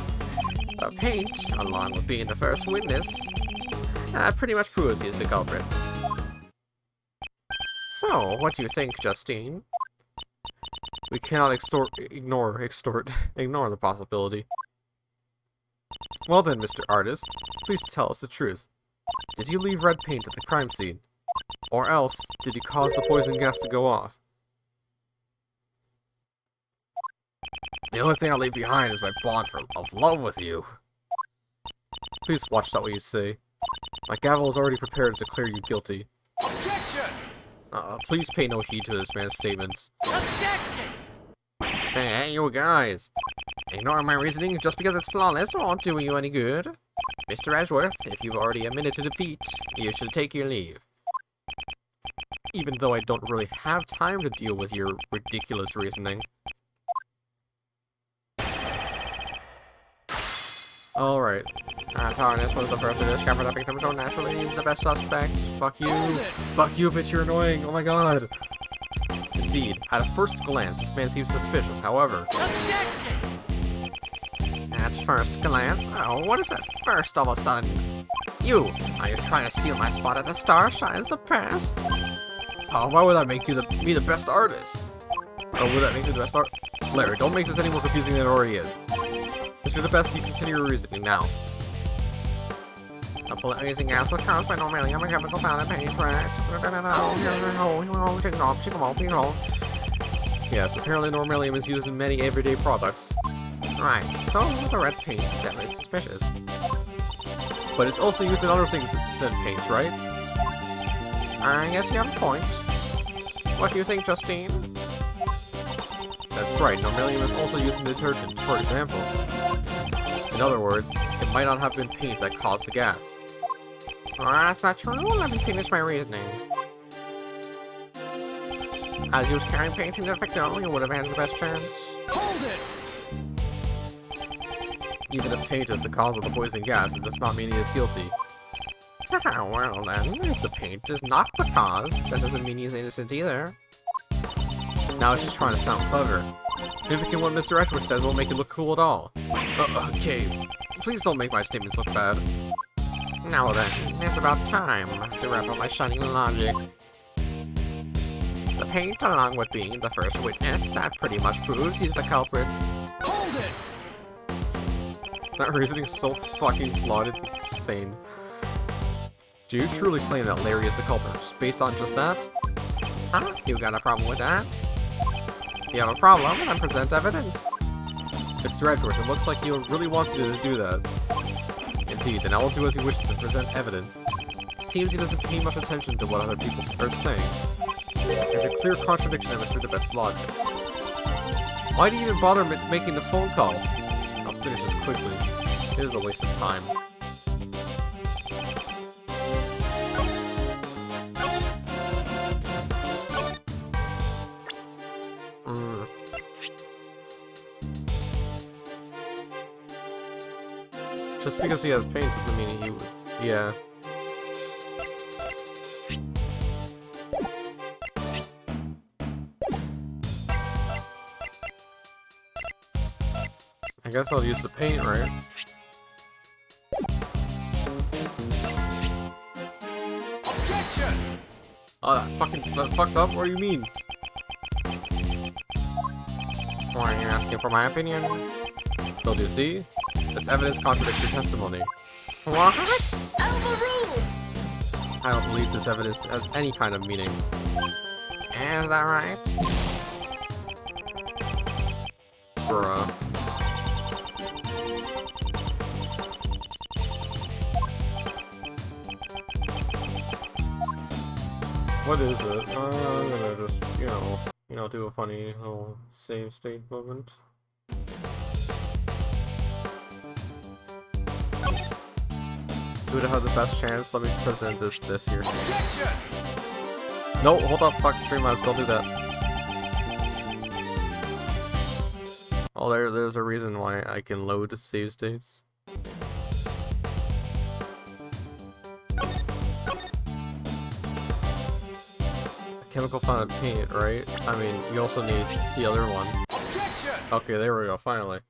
The paint, along with being the first witness, pretty much proves he is the culprit. So, what do you think, Justine?
We cannot ignore the possibility. Well then, Mr. Artist, please tell us the truth. Did you leave red paint at the crime scene? Or else, did you cause the poison gas to go off?
The only thing I leave behind is my bond of love with you.
Please watch that what you say. My gavel is already prepared to declare you guilty.
Objection!
Please pay no heed to this man's statements.
Objection!
Hey, you guys! Ignoring my reasoning just because it's flawless won't do you any good. Mr. Edgeworth, if you've already admitted to defeat, you should take your leave.
Even though I don't really have time to deal with your ridiculous reasoning. Alright.
Tarnis was the first to discover the victim, so naturally he's the best suspect.
Fuck you. Fuck you, bitch, you're annoying. Oh my god. Indeed, at a first glance, this man seems suspicious. However...
Objection!
At first glance? Oh, what is that first all of a sudden? You! Are you trying to steal my spot at the Star Shines the Past?
Oh, why would that make you me the best artist?
Oh, would that make me the best art? Larry, don't make this any more confusing than it already is. If you're the best, you continue your reasoning now.
The blazing gas was caused by normalium, a chemical found in paint, right?
Yes, apparently normalium is used in many everyday products.
Right, so the red paint is definitely suspicious.
But it's also used in other things than paint, right?
I guess you have a point. What do you think, Justine?
That's right, normalium is also used in detergent, for example. In other words, it might not have been paint that caused the gas.
That's not true. Let me finish my reasoning. As he was carrying paint in the victim, you would have had the best chance.
Hold it!
Even if paint is the cause of the poison gas, it does not mean he is guilty.
Well then, if the paint is not the cause, that doesn't mean he's innocent either.
Now she's trying to sound clever. Mimicking what Mr. Edgeworth says won't make it look cool at all. Okay, please don't make my statements look bad.
Now then, it's about time to wrap up my shining logic. The paint, along with being the first witness, that pretty much proves he's the culprit.
Hold it!
That reasoning's so fucking flawed, it's insane. Do you truly claim that Larry is the culprit based on just that?
Huh? You got a problem with that? If you have a problem, then present evidence.
Mr. Edgeworth, it looks like he really wants you to do that. Indeed, then I will do as he wishes and present evidence. It seems he doesn't pay much attention to what other people are saying. There's a clear contradiction in Mr. DeBest's logic. Why do you even bother making the phone call? I'll finish this quickly. It is a waste of time. Just because he has paint doesn't mean he would. Yeah. I guess I'll use the paint, right?
Objection!
Oh, that fucked up? What do you mean?
Why are you asking for my opinion?
Don't you see? This evidence contradicts your testimony.
What?
I don't believe this evidence has any kind of meaning.
Is that right?
Bruh. What is it? I'm gonna just, you know, do a funny little save state moment. Who would have the best chance? Let me present this year.
Objection!
No, hold up, fuck stream mods, don't do that. Oh, there's a reason why I can load save states. Chemical found in paint, right? I mean, you also need the other one.
Objection!
Okay, there we go, finally.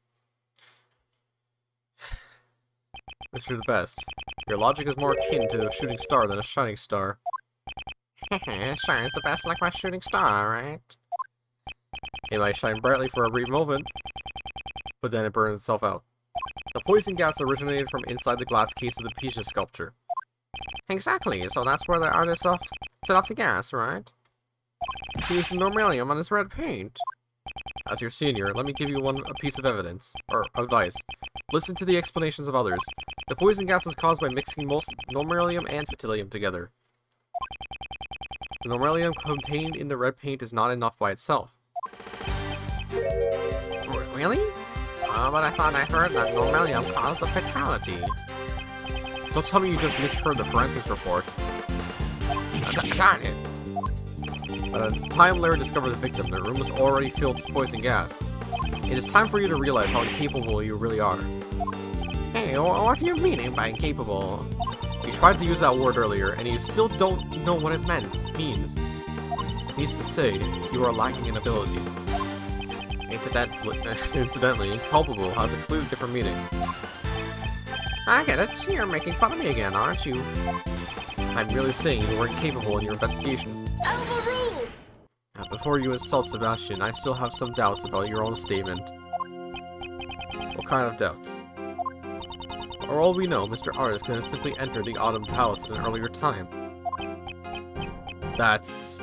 Mr. the Best, your logic is more akin to a shooting star than a shining star.
Shines the best like my shooting star, right?
It might shine brightly for a brief moment, but then it burns itself out. The poison gas originated from inside the glass case of the Pisa sculpture.
Exactly, so that's where the artist set off the gas, right?
He used normalium on his red paint. As your senior, let me give you a piece of evidence, or advice. Listen to the explanations of others. The poison gas was caused by mixing most normalium and phthalate together. The normalium contained in the red paint is not enough by itself.
Really? But I thought I heard that normalium caused the fatality.
Don't tell me you just misheard the forensics report.
Darn it.
By the time Larry discovered the victim, the room was already filled with poison gas. It is time for you to realize how incapable you really are.
Hey, what do you mean by incapable?
You tried to use that word earlier, and you still don't know what it means. It means to say, you are lacking in ability. Incidentally, culpable has a completely different meaning.
I get it. You're making fun of me again, aren't you?
I'm really saying you were incapable in your investigation. Now, before you insult Sebastian, I still have some doubts about your own statement. What kind of doubts? For all we know, Mr. Artist could have simply entered the Autumn Palace at an earlier time. That's...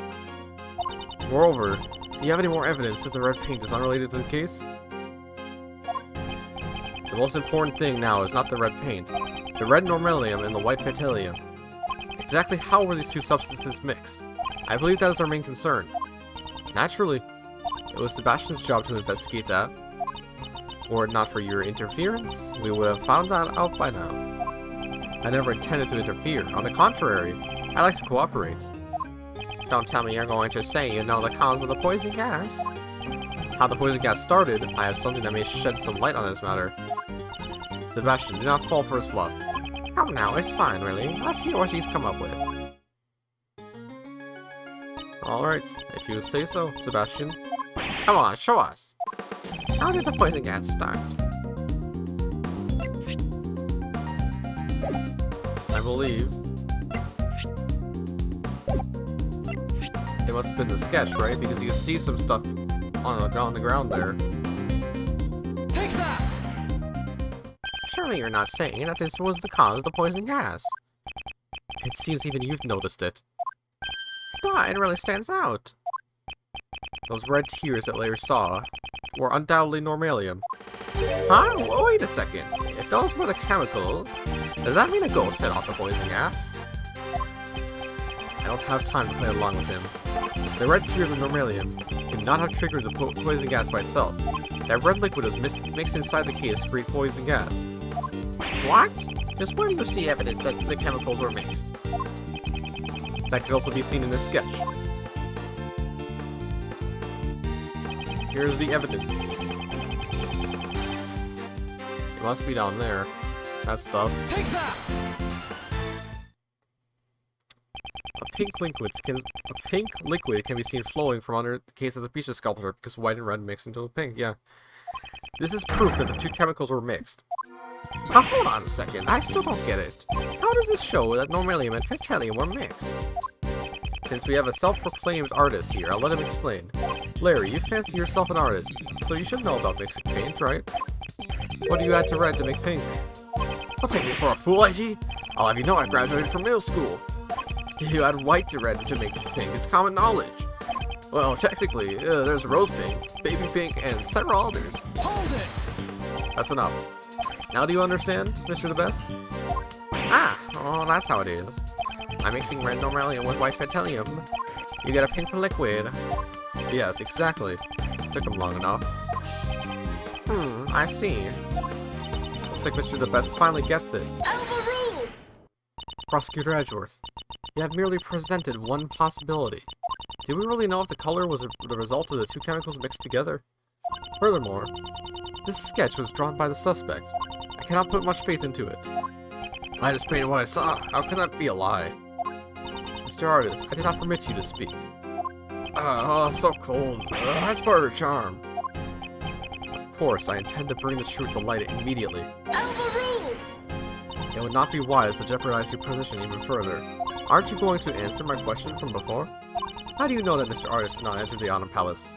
Moreover, do you have any more evidence that the red paint is unrelated to the case? The most important thing now is not the red paint, the red normalium and the white phthalate. Exactly how were these two substances mixed? I believe that is our main concern. Naturally, it was Sebastian's job to investigate that. Were it not for your interference, we would have found that out by now. I never intended to interfere. On the contrary, I like to cooperate.
Don't tell me you're going to say you know the cause of the poison gas.
How the poison gas started, I have something that may shed some light on this matter. Sebastian, do not fall for his bluff.
Come now, it's fine, really. Let's see what he's come up with.
Alright, if you say so, Sebastian.
Come on, show us. How did the poison gas start?
I believe. It must have been the sketch, right? Because you can see some stuff on the ground there.
Take that!
Surely you're not saying that this was the cause of the poison gas.
It seems even you've noticed it.
No, it really stands out.
Those red tears that Larry saw were undoubtedly normalium.
Huh? Wait a second. If those were the chemicals, does that mean a ghost set off the poison gas?
I don't have time to play along with him. The red tears of normalium could not have triggered the poison gas by itself. That red liquid was mixed inside the case to create poison gas.
What? Just where do you see evidence that the chemicals were mixed?
That could also be seen in this sketch. Here's the evidence. It must be down there. That stuff.
Take that!
A pink liquid can be seen flowing from under the case of the pizza sculpture because white and red mixed into a pink, yeah. This is proof that the two chemicals were mixed.
Now hold on a second, I still don't get it. How does this show that normalium and fentanyl were mixed?
Since we have a self-proclaimed artist here, I'll let him explain. Larry, you fancy yourself an artist, so you should know about mixing paint, right? What do you add to red to make pink?
Don't take me for a fool, IG. I'll have you know I graduated from middle school.
You add white to red to make pink, it's common knowledge. Well, technically, there's rose pink, baby pink, and several others.
Hold it!
That's enough. Now do you understand, Mr. The Best?
Ah, oh, that's how it is. I'm mixing red normalium with white fentanyl. You get a pink liquid.
Yes, exactly. Took him long enough.
I see.
Looks like Mr. The Best finally gets it.
Overruled!
Prosecutor Edgeworth, you have merely presented one possibility. Do we really know if the color was the result of the two chemicals mixed together? Furthermore, this sketch was drawn by the suspect. I cannot put much faith into it.
I just painted what I saw. How can that be a lie?
Mr. Artist, I did not permit you to speak.
Oh, so cold. That's part of her charm.
Of course, I intend to bring the truth to light immediately.
Overruled!
It would not be wise to jeopardize your position even further. Aren't you going to answer my question from before? How do you know that Mr. Artist did not enter the Autumn Palace?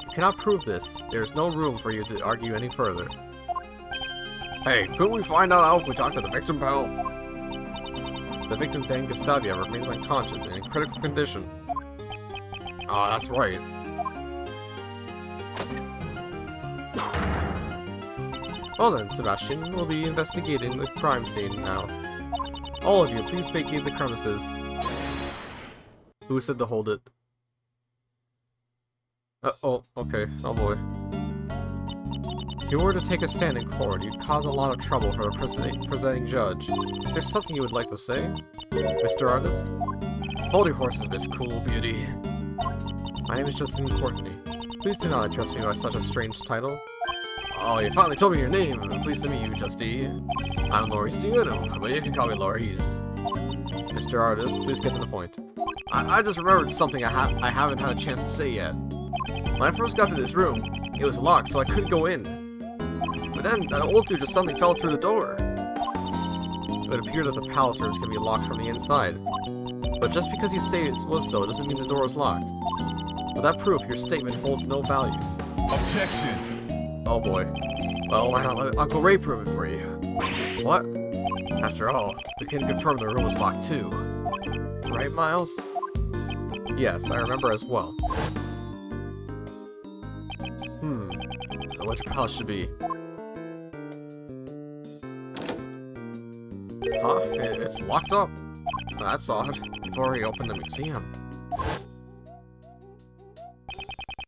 You cannot prove this. There is no room for you to argue any further.
Hey, couldn't we find out if we talk to the victim, pal?
The victim, Dan Gustavia, remains unconscious and in critical condition.
Oh, that's right.
Well then, Sebastian, we'll be investigating the crime scene now. All of you, please vacate the premises. Who said to hold it? Oh, okay. Oh boy. If you were to take a stand in court, you'd cause a lot of trouble for the presenting judge. Is there something you would like to say, Mr. Artist?
Hold your horses, Miss Cool Beauty.
My name is Justin Courtney. Please do not address me by such a strange title.
Oh, you finally told me your name. I'm pleased to meet you, Justy. I'm Laurie Stewart, but you can call me Laurie's.
Mr. Artist, please get to the point.
I just remembered something I haven't had a chance to say yet. When I first got to this room, it was locked, so I couldn't go in. But then, that old dude just suddenly fell through the door.
It would appear that the palace rooms can be locked from the inside. But just because you say it was so, doesn't mean the door is locked. Without proof, your statement holds no value.
Objection!
Oh boy.
Well, why not let Uncle Ray prove it for you?
What?
After all, we can confirm the room was locked too. Right, Miles?
Yes, I remember as well.
So what your palace should be?
Huh? It's locked up. That's odd. You've already opened the museum.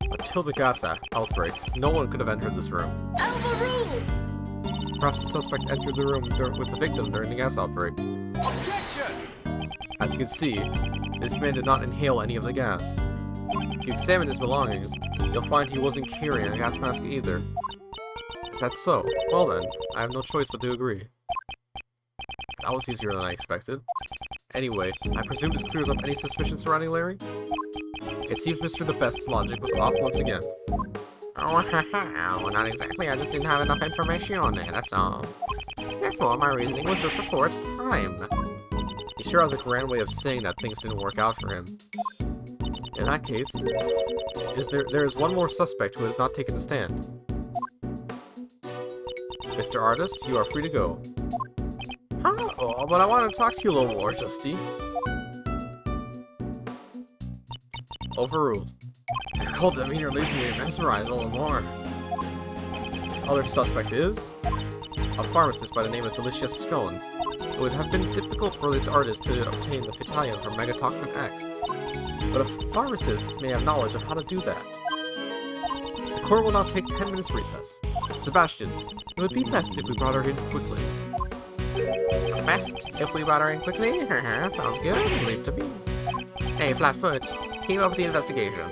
Until the gas outbreak, no one could have entered this room.
Overruled!
Perhaps the suspect entered the room with the victim during the gas outbreak.
Objection!
As you can see, this man did not inhale any of the gas. If you examine his belongings, you'll find he wasn't carrying a gas mask either. Is that so? Well then, I have no choice but to agree. That was easier than I expected. Anyway, I presume this clears up any suspicion surrounding Larry? It seems Mr. The Best's logic was off once again.
Oh, well, not exactly. I just didn't have enough information on it, that's all. Yeah, Therefore, my reasoning was just before its time.
He sure has a grand way of saying that things didn't work out for him. In that case, there is one more suspect who has not taken the stand. Mr. Artist, you are free to go.
Huh?
Oh, but I want to talk to you a little more, Justy. Overruled.
Your cold demeanor leaves me mesmerized a little more.
This other suspect is a pharmacist by the name of Delicious Scones. It would have been difficult for this artist to obtain the Vitalium from Megatoxin X, but a pharmacist may have knowledge of how to do that. The court will now take 10 minutes recess. Sebastian, it would be best if we brought her in quickly.
Best if we brought her in quickly? Sounds good. Leave to me. Hey, Flatfoot, keep up with the investigation.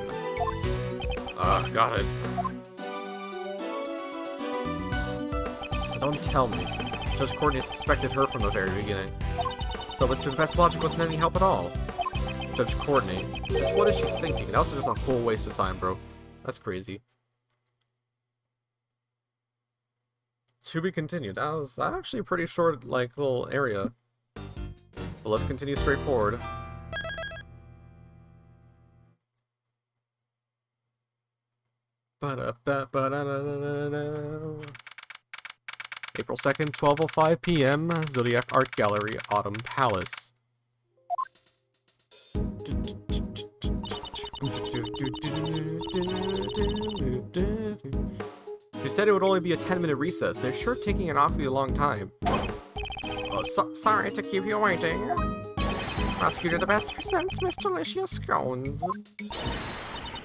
Got it. Don't tell me. Judge Courtney suspected her from the very beginning. So Mr. Best Logic wasn't any help at all. Judge Courtney. Just what is she thinking? That was just a whole waste of time, bro. That's crazy. To be continued. That was actually a pretty short, like, little area. But let's continue straight forward. April 2nd, 12:05 p.m. Zodiac Art Gallery, Autumn Palace. You said it would only be a 10-minute recess. They're sure taking an awfully long time.
Sorry to keep you waiting. Prosecutor the best presents Miss Delicious Scones.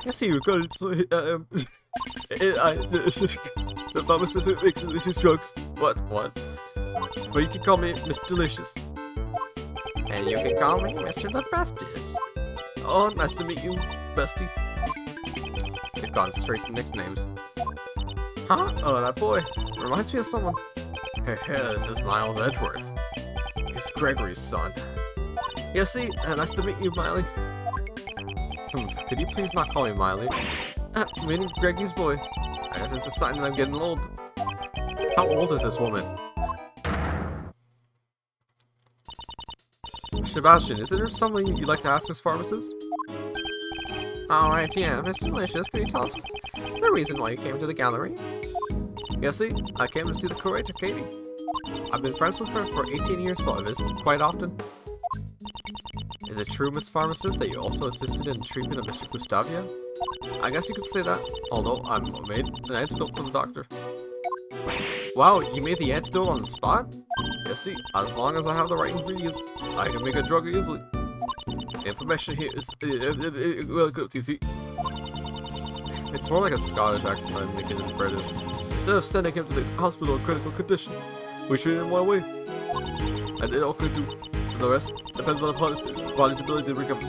I see you, girl. The pharmacist who makes delicious drugs. What? But you can call me Miss Delicious.
And you can call me Mr. The Bestest.
Oh, nice to meet you, bestie.
They've gone straight to nicknames.
Huh? Oh, that boy. Reminds me of someone.
Hey, this is Miles Edgeworth. He's Gregory's son.
Yeah, see? Nice to meet you, Miley. Could you please not call me Miley? Meaning Greggy's boy. I guess it's a sign that I'm getting old. How old is this woman? Sebastian, isn't there something you'd like to ask Miss Pharmacist?
Alright, yeah, Miss Delicious, can you tell us the reason why you came to the gallery?
Yeah, see? I came to see the curator, Katie. I've been friends with her for 18 years, so I visit quite often. Is it true, Miss Pharmacist, that you also assisted in the treatment of Mr. Gustavia? I guess you could say that, although I made an antidote for the doctor. Wow, you made the antidote on the spot? You see, as long as I have the right ingredients, I can make a drug easily. Information here is well good, you see. It's more like a Scottish accent I'm making in British. Instead of sending him to the hospital in critical condition, we treat him one way. And it all could do. The rest depends on the body's ability to recover.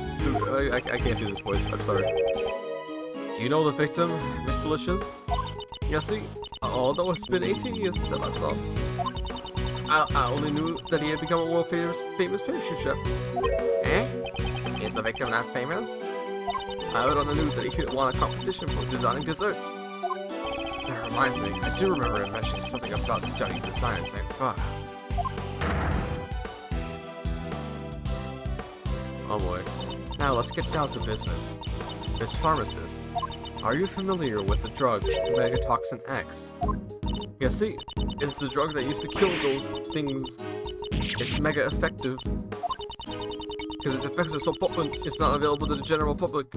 I can't do this voice, I'm sorry. Do you know the victim, Miss Delicious? You see, although it's been 18 years since I last saw him, I only knew that he had become a world famous pastry chef.
Eh? Is the victim that famous?
I heard on the news that he won a competition for designing desserts.
That reminds me, I do remember him mentioning something about studying design at St. Phi.
Oh boy. Now let's get down to business. Miss Pharmacist, are you familiar with the drug Megatoxin X? Yeah, see, it's the drug that used to kill those things. It's mega effective. Because its effects are so potent, it's not available to the general public.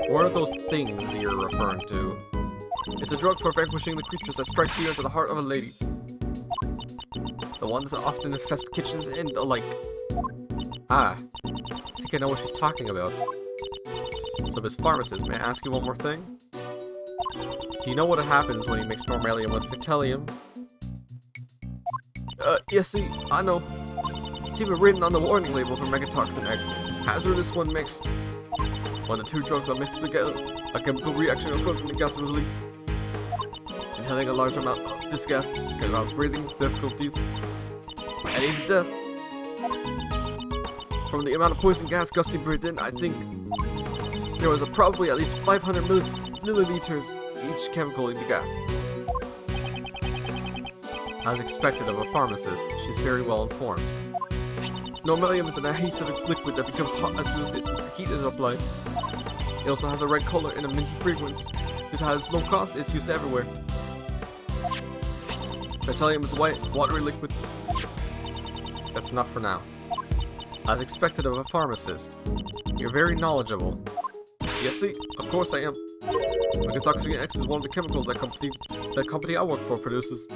What are those things you're referring to? It's a drug for vanquishing the creatures that strike fear into the heart of a lady. The ones that often infest kitchens and the like. Ah, I think I know what she's talking about. So, Miss Pharmacist, may I ask you one more thing? Do you know what happens when you mix Normalium with Vitalium? Yeah, see, I know. It's even written on the warning label for Megatoxin X. Hazardous when mixed. When the two drugs are mixed together, a chemical reaction occurs and the gas is released. Inhaling a large amount of this gas can cause breathing difficulties and even death. From the amount of poison gas Gusty breathed in, I think there was probably at least 500 milliliters each chemical in the gas. As expected of a pharmacist, she's very well informed. Normalium is an adhesive liquid that becomes hot as soon as the heat is applied. It also has a red color and a minty fragrance. It has low cost, it's used everywhere. Petroleum is a white, watery liquid. That's enough for now. As expected of a pharmacist, you're very knowledgeable. Yes, see, of course I am. Mycotoxin X is one of the chemicals that company I work for produces.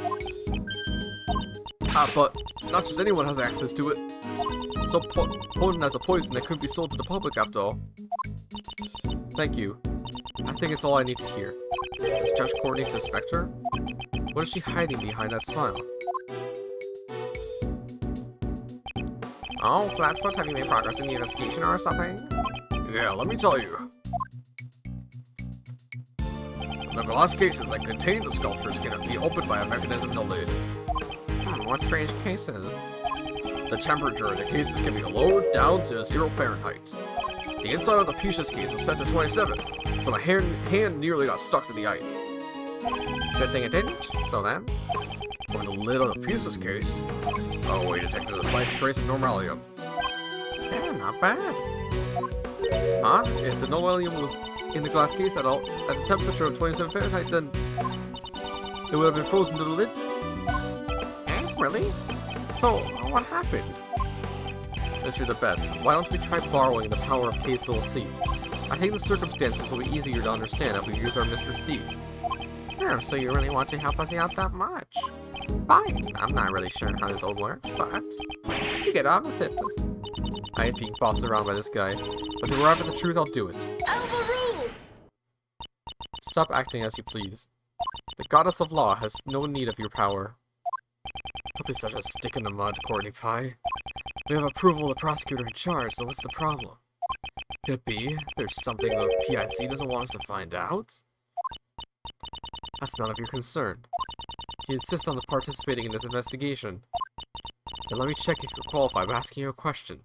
But not just anyone has access to it. It's so potent as a poison it couldn't be sold to the public after all. Thank you. I think it's all I need to hear. Does Judge Courtney suspect her? What is she hiding behind that smile?
Oh, Flatfoot, have you made progress in the investigation or something?
Yeah, let me tell you. The glass cases that contain the sculptures can be opened by a mechanism in the lid.
What strange cases?
The temperature in the cases can be lowered down to 0 Fahrenheit. The inside of the Pisces case was set to 27, so my hand nearly got stuck to the ice.
Good thing it didn't. So then?
When the lid of the Pisces case, we detected a slight trace of normalium.
Yeah, not bad.
Huh? If the normalium was in the glass case at a temperature of 27 Fahrenheit, then it would have been frozen to the lid?
Really? So, what happened?
Mister the Best, why don't we try borrowing the power of K's Little Thief? I think the circumstances will be easier to understand if we use our Mr. Thief.
Yeah, so you really want to help us out that much? Fine, I'm not really sure how this all works, but you get on with it.
I ain't being bossed around by this guy, but to arrive at the truth, I'll do it.
Overruled!
Stop acting as you please. The goddess of law has no need of your power. Don't be such a stick in the mud, Courtney Pie. We have approval of the prosecutor in charge, so what's the problem? Could it be there's something the PIC doesn't want us to find out? That's none of your concern. You insist on participating in this investigation. Then let me check if you're qualified by asking you a question.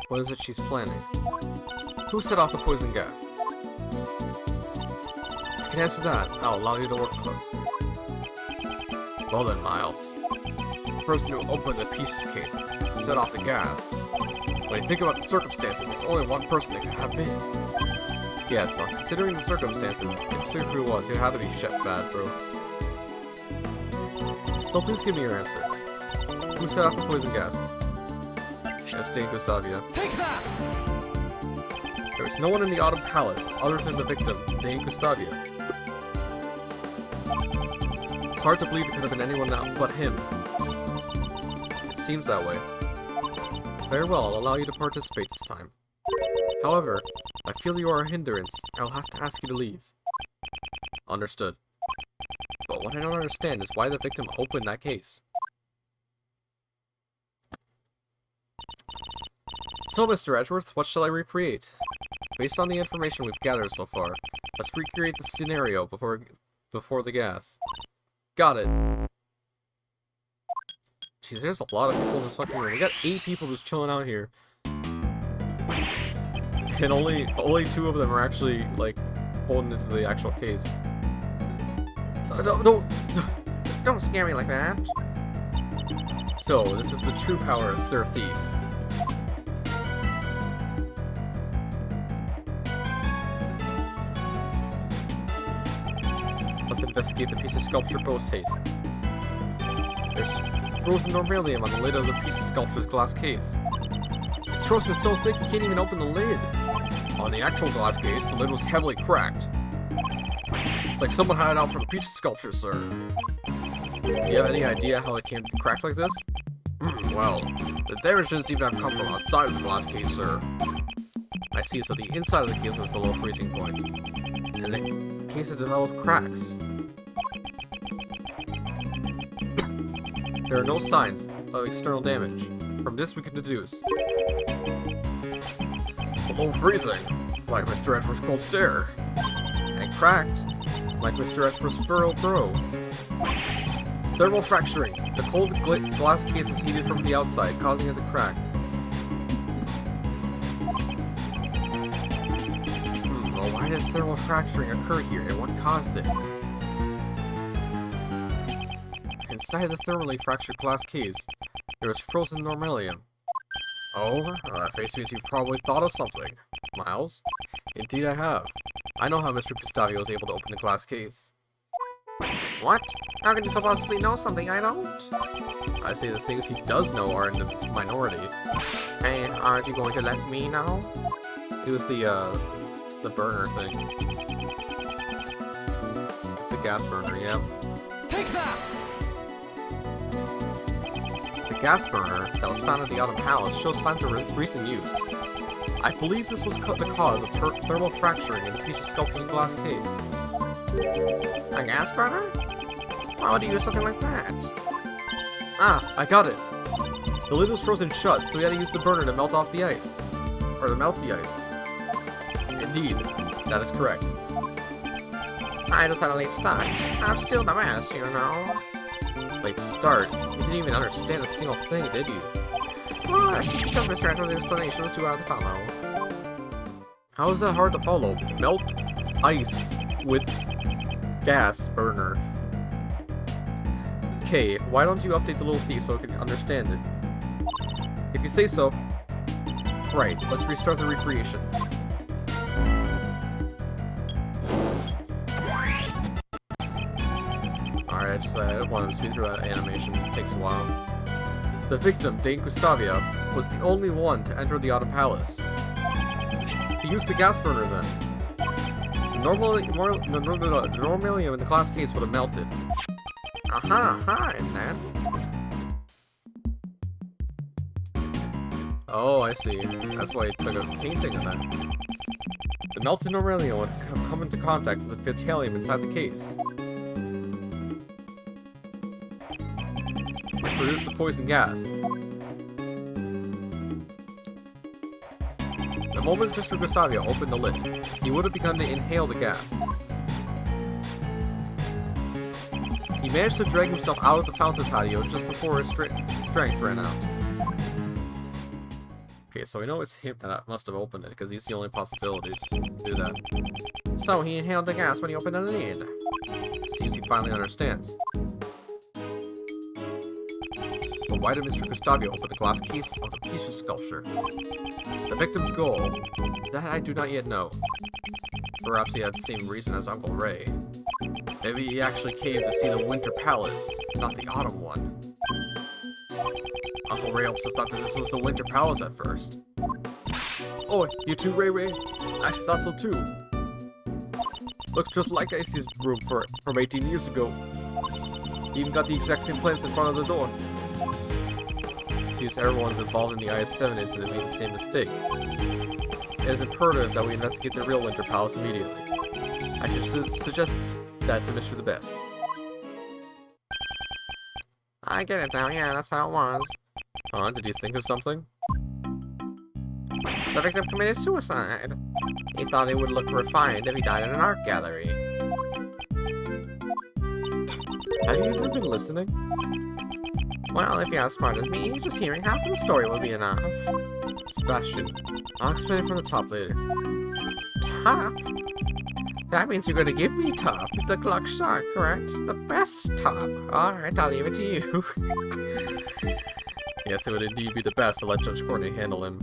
What is it she's planning? Who set off the poison gas? If you can answer that, I'll allow you to work with us. Well then, Miles. The person who opened the Pisces case and set off the gas. When you think about the circumstances, there's only one person it could have been. Yes, considering the circumstances, it's clear who it was. It had to be Chef Bad, bro. So please give me your answer. Who set off the poison gas? Yes, Dane Gustavia.
Take that!
There was no one in the Autumn Palace other than the victim, Dane Gustavia. It's hard to believe it could have been anyone but him. It seems that way. Very well, I'll allow you to participate this time. However, I feel you are a hindrance. I'll have to ask you to leave. Understood. But what I don't understand is why the victim opened that case. So, Mr. Edgeworth, what shall I recreate? Based on the information we've gathered so far, let's recreate the scenario before the gas. Got it. Jeez, there's a lot of people in this fucking room. We got 8 people just chilling out here. And only 2 of them are actually, like, holding into the actual case.
Don't scare me like that.
So, this is the true power of Sir Thief. Let's investigate the piece of sculpture post-haste. There's frozen normalium on the lid of the piece of sculpture's glass case. It's frozen so thick you can't even open the lid.
On the actual glass case, the lid was heavily cracked. It's like someone had it out for the piece of sculpture, sir.
Do you have any idea how it can be cracked like this?
Well, the damage didn't seem to have come from outside of the glass case, sir.
I see, so the inside of the case was below freezing point. And the case has developed cracks. There are no signs of external damage. From this we can deduce.
Below freezing, like Mr. Edgeworth's cold stare.
And cracked, like Mr. Edgeworth's furrowed brow. Thermal fracturing. The cold glass case was heated from the outside, causing it to crack. Well, why does thermal fracturing occur here, and what caused it? Inside the thermally fractured glass case, there was frozen normalium. Oh, that face means you've probably thought of something. Miles? Indeed I have. I know how Mr. Gustavio was able to open the glass case.
What? How can you so possibly know something I don't?
I say the things he does know are in the minority.
Hey, aren't you going to let me know?
It was the burner thing. It's the gas burner, yeah.
Take that!
The gas burner that was found in the Autumn Palace shows signs of recent use. I believe this was the cause of thermal fracturing in the piece of sculpture's glass case.
A gas burner? Why would you use something like that?
Ah, I got it! The lid was frozen shut, so we had to use the burner to melt off the ice. Or to melt the ice. Indeed, that is correct.
I just had a late start. I'm still the best, you know.
Late start? You didn't even understand a single thing, did you?
Well, that's just because Mr. Edgeworth's explanation was too hard to follow.
How is that hard to follow? Melt ice with gas burner. Okay, why don't you update the little thief so I can understand it? If you say so. Right, let's restart the recreation. Alright, I don't want to speed through that animation. It takes a while. The victim, Dane Gustavia, was the only one to enter the Autumn Palace. He used the gas burner then. Normally, the normalium in the glass case would have melted.
Aha, and then?
Oh, I see. That's why he took a painting of that. The melted normalium would have come into contact with the vitalium inside the case. It produced the poison gas. The moment Mr. Gustavio opened the lid, he would have begun to inhale the gas. He managed to drag himself out of the fountain patio just before his strength ran out. Okay, so we know it's him that must have opened it, because he's the only possibility to do that.
So he inhaled the gas when he opened the lid.
Seems he finally understands. But why did Mr. Gustavio open the glass case of the piece of sculpture? The victim's goal? That I do not yet know. Perhaps he had the same reason as Uncle Ray. Maybe he actually came to see the Winter Palace, not the Autumn one. Uncle Ray also thought that this was the Winter Palace at first. Oh, you too, Ray? I actually thought so too. Looks just like Icy's room from 18 years ago. He even got the exact same plants in front of the door. Seems everyone's involved in the IS-7 incident made the same mistake. It is imperative that we investigate the real Winter Palace immediately. I should suggest that to Mr. the Best.
I get it now, yeah, that's how it was.
Did you think of something?
The victim committed suicide. He thought he would look refined if he died in an art gallery.
Have you even been listening?
Well, if you're as smart as me, just hearing half of the story would be enough.
Sebastian, I'll explain it from the top later.
Top? That means you're gonna give me top, the Gluck Shark, correct? The best top. Alright, I'll leave it to you.
Yes, it would indeed be the best to let Judge Courtney handle him.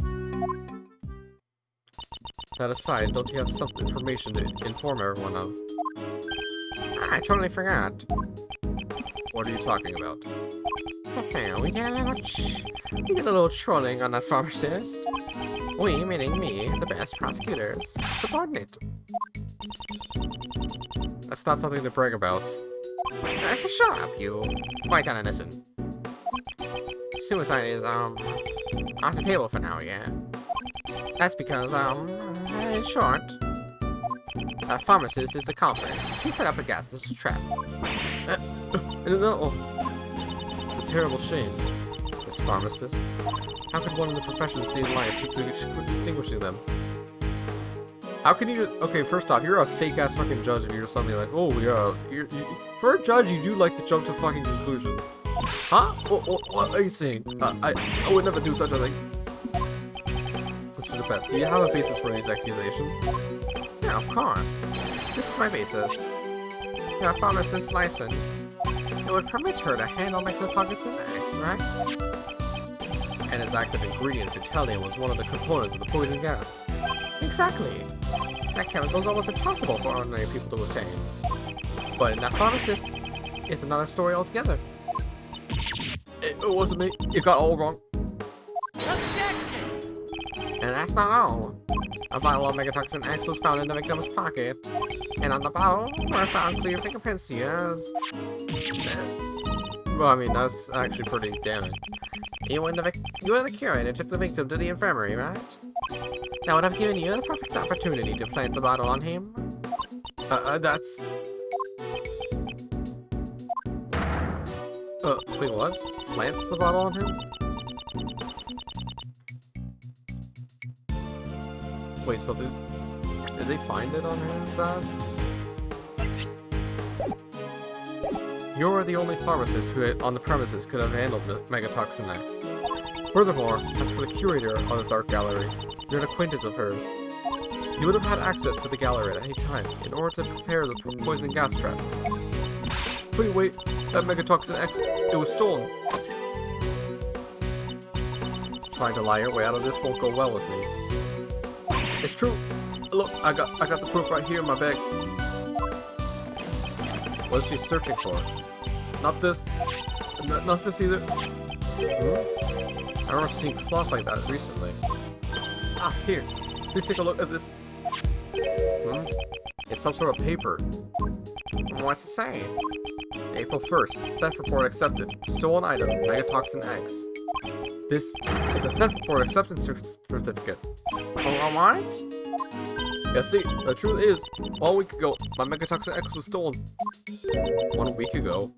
That aside, don't you have some information to inform everyone of?
I totally forgot.
What are you talking about?
We get a little trolling on that pharmacist. We, meaning me, the best prosecutors, subordinate.
That's not something to brag about.
Shut up, you. Quiet down and listen. Suicide is, off the table for now, yeah? That's because, in short, a pharmacist is the culprit. He set up a gas as a trap.
No. It's a terrible shame. This pharmacist. How could one in the profession see lies to distinguishing them? How can you... Okay, first off, you're a fake-ass fucking judge if you're suddenly like, oh, yeah, for a judge, you do like to jump to fucking conclusions. Huh? What are you saying? I would never do such a thing. What's for the best? Do you have a basis for these accusations?
Yeah, of course. This is my basis. Your pharmacist license. It would permit her to handle Mycotoxin X, right? And its active ingredient, Vitalium, was one of the components of the poison gas. Exactly. That chemical is almost impossible for ordinary people to obtain. But in that pharmacist, it's another story altogether. It wasn't me. You got it all wrong.
Objection!
And that's not all. A bottle of Mycotoxin X was found in the victim's pocket. And on the bottle were found clear fingerprints, yes. Well, I mean, that's actually pretty damning. You and the curator took the victim to the infirmary, right? That would have given you the perfect opportunity to plant the bottle on him.
That's... wait, what? Plants the bottle on him? Wait, so did they find it on his ass? You're the only pharmacist who on the premises could have handled the Mycotoxin X. Furthermore, as for the curator of this art gallery, you're an acquaintance of hers. You would have had access to the gallery at any time in order to prepare the poison gas trap. Wait, that Mycotoxin X, it was stolen. Trying to lie your way out of this won't go well with me. It's true. Look, I got the proof right here in my bag. What is she searching for? Not this. Not this either. I remember seeing cloth like that recently. Ah, here. Please take a look at this. It's some sort of paper.
What's it say?
April 1st. Theft report accepted. Stolen item. Mycotoxin X. This is a theft report acceptance certificate.
Oh, what?
Yeah, see, the truth is, 1 week ago, my Mycotoxin X was stolen. 1 week ago?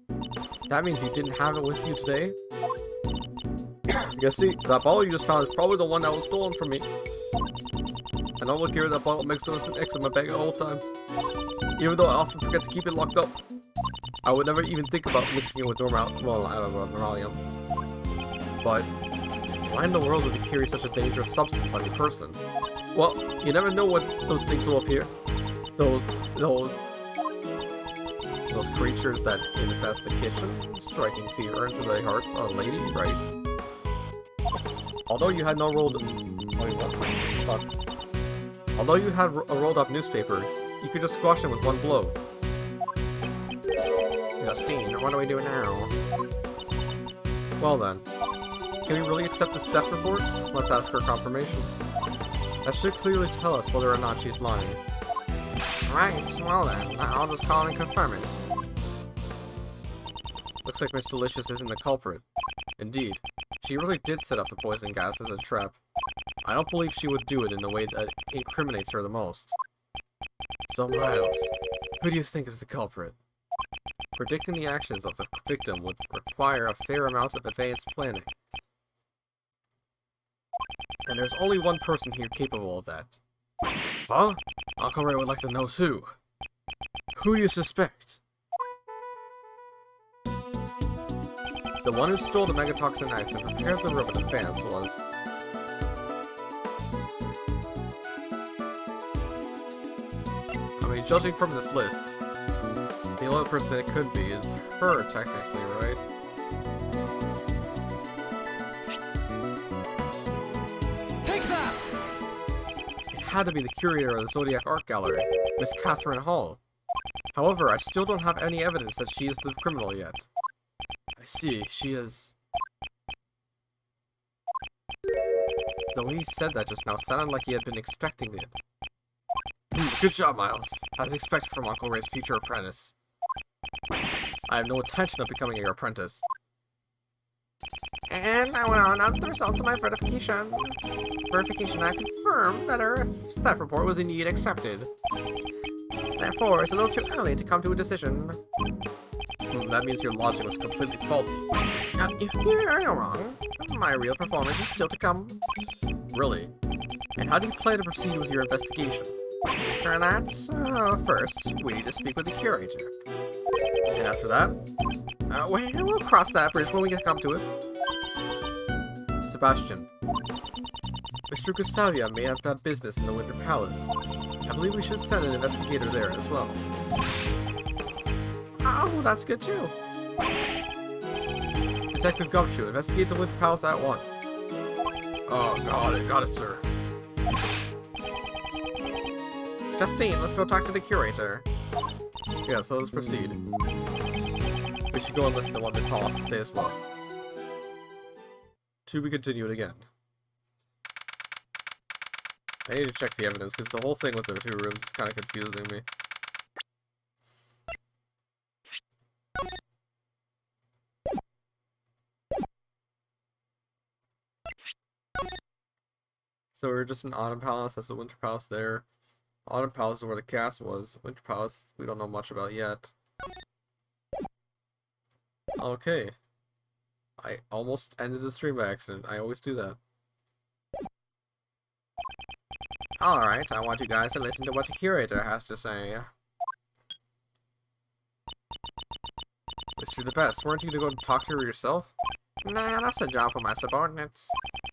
That means you didn't have it with you today? Yeah, see, that bottle you just found is probably the one that was stolen from me. I normally carry that bottle of Mycotoxin X in my bag at all times. Even though I often forget to keep it locked up. I would never even think about mixing it with Normalium. But why in the world would you carry such a dangerous substance on your person? Well, you never know what those things will appear. Those creatures that infest the kitchen, striking fear into the hearts of a lady, right? Although you had no rolled... Although you had a rolled up newspaper, you could just squash them with one blow.
Justine, what do we do now?
Well then, can we really accept this theft report? Let's ask her confirmation. That should clearly tell us whether or not she's lying.
Right, well then, I'll just call and confirm it.
Looks like Miss Delicious isn't the culprit. Indeed, she really did set up the poison gas as a trap. I don't believe she would do it in the way that incriminates her the most. So Miles, who do you think is the culprit? Predicting the actions of the victim would require a fair amount of advanced planning. And there's only one person here capable of that. Huh? Uncle Ray would like to know who. Who do you suspect? The one who stole the Mycotoxin X and prepared the room in advance was... I mean, judging from this list, the only person it could be is her, technically, right?
Take that!
It had to be the curator of the Zodiac Art Gallery, Miss Catherine Hall. However, I still don't have any evidence that she is the criminal yet. I see, she is... The way he said that just now sounded like he had been expecting it. Good job, Miles. As expected from Uncle Ray's future apprentice. I have no intention of becoming your apprentice.
And I will now announce the results of my verification. I confirm that her theft report was indeed accepted. Therefore, it's a little too early to come to a decision.
That means your logic was completely faulty.
You're wrong. My real performance is still to come.
Really? And how do you plan to proceed with your investigation?
For that, first, we need to speak with the curator.
And after that?
We'll cross that bridge when we come to it.
Sebastian. Mr. Gustavia may have bad business in the Winter Palace. I believe we should send an investigator there as well.
Oh, that's good too.
Detective Gumshoe, investigate the Winter Palace at once.
Oh, got it, sir.
Justine, let's go talk to the curator.
Yeah, so let's proceed. We should go and listen to what Miss Hall has to say as well. To be continued again. I need to check the evidence, because the whole thing with the 2 rooms is kind of confusing me. So we're just in Autumn Palace, that's the Winter Palace there. Autumn Palace is where the castle was. Winter Palace, we don't know much about yet. Okay. I almost ended the stream by accident. I always do that.
Alright, I want you guys to listen to what the curator has to say.
Mr. the Best, weren't you to go talk to her yourself?
Nah, that's a job for my subordinates.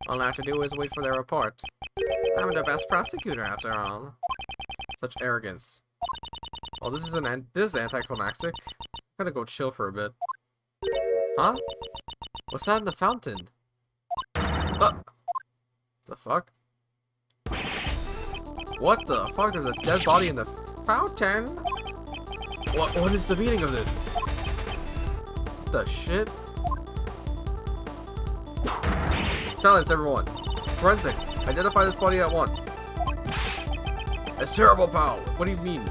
All I have to do is wait for their report. I'm the best prosecutor after all.
Such arrogance. Oh, this is anticlimactic. I'm gonna go chill for a bit. Huh? What's that in the fountain? The fuck? What the fuck? There's a dead body in the fountain? What is the meaning of this? What the shit? Silence, everyone. Forensics, identify this body at once.
It's terrible, pal.
What do you mean?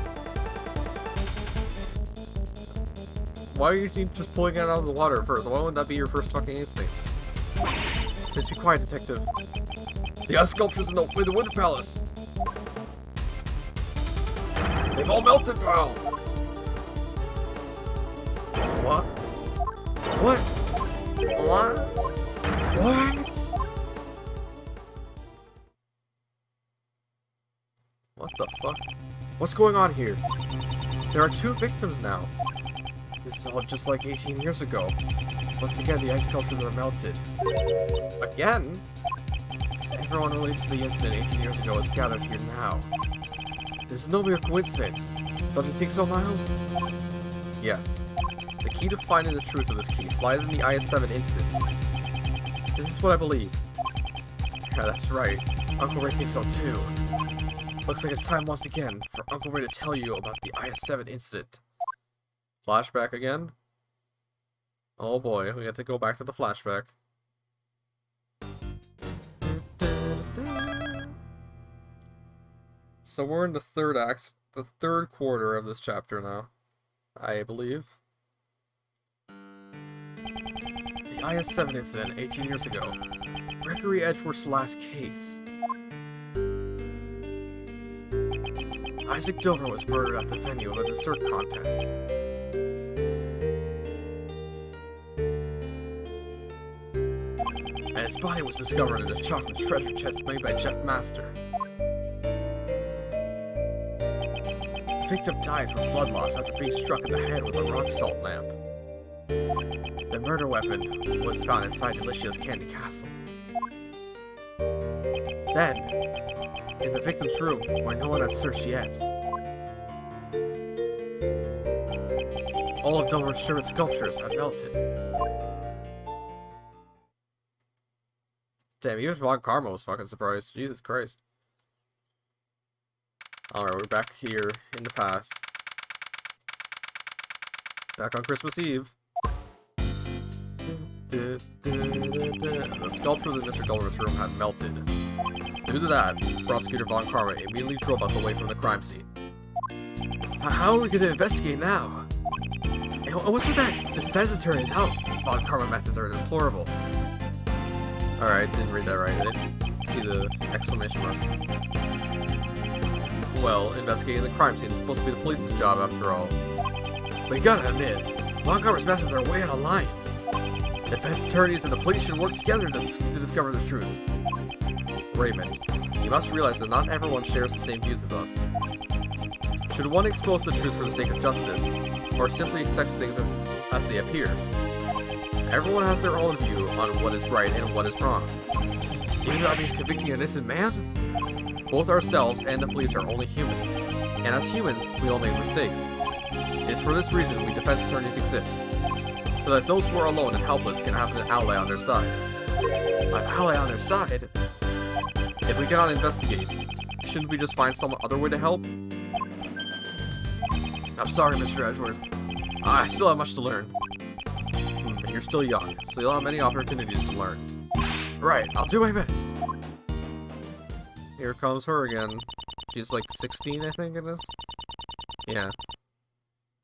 Why are you just pulling it out of the water first? Why wouldn't that be your first fucking instinct? Just be quiet, detective.
The ice sculptures in the Winter Palace. They've all melted, pal.
What? What?
What?
What? What the fuck? What's going on here? There are 2 victims now. This is all just like 18 years ago. Once again, the ice sculptures are melted. Again? Everyone related to the incident 18 years ago is gathered here now. This is no mere coincidence. Don't you think so, Miles? Yes. The key to finding the truth of this case lies in the IS-7 incident. This is what I believe. Yeah, that's right. Uncle Ray thinks so too. Looks like it's time once again for Uncle Ray to tell you about the IS-7 incident. Flashback again? Oh boy, we have to go back to the flashback. So we're in the 3rd act, the 3rd quarter of this chapter now, I believe. The IS-7 incident 18 years ago. Gregory Edgeworth's last case. Isaac Dover was murdered at the venue of a dessert contest. And his body was discovered in a chocolate treasure chest made by Jeff Master. The victim died from blood loss after being struck in the head with a rock salt lamp. The murder weapon was found inside Delicia's Candy Castle. Then, in the victim's room, where no one has searched yet, all of Dover's Sherman sculptures had melted. Damn, even Von Karma was fucking surprised. Jesus Christ. Alright, we're back here in the past. Back on Christmas Eve. The sculptures in Mr. Dover's room had melted. Due to that, Prosecutor Von Karma immediately drove us away from the crime scene. How are we going to investigate now? And what's with that defense attorney's help? Von Karma methods are deplorable. Alright, didn't read that right. I didn't see the exclamation mark. Well, investigating the crime scene is supposed to be the police's job after all. But you gotta admit, Von Karma's methods are way out of line. Defense attorneys and the police should work together to discover the truth. Raymond, you must realize that not everyone shares the same views as us. Should one expose the truth for the sake of justice, or simply accept things as they appear? Everyone has their own view on what is right and what is wrong. Even that means convicting an innocent man? Both ourselves and the police are only human, and as humans, we all make mistakes. It is for this reason we defense attorneys exist, so that those who are alone and helpless can have an ally on their side. An ally on their side? If we cannot investigate, shouldn't we just find some other way to help? I'm sorry, Mr. Edgeworth. I still have much to learn. You're still young, so you'll have many opportunities to learn. Right, I'll do my best. Here comes her again. She's like 16, I think it is. Yeah.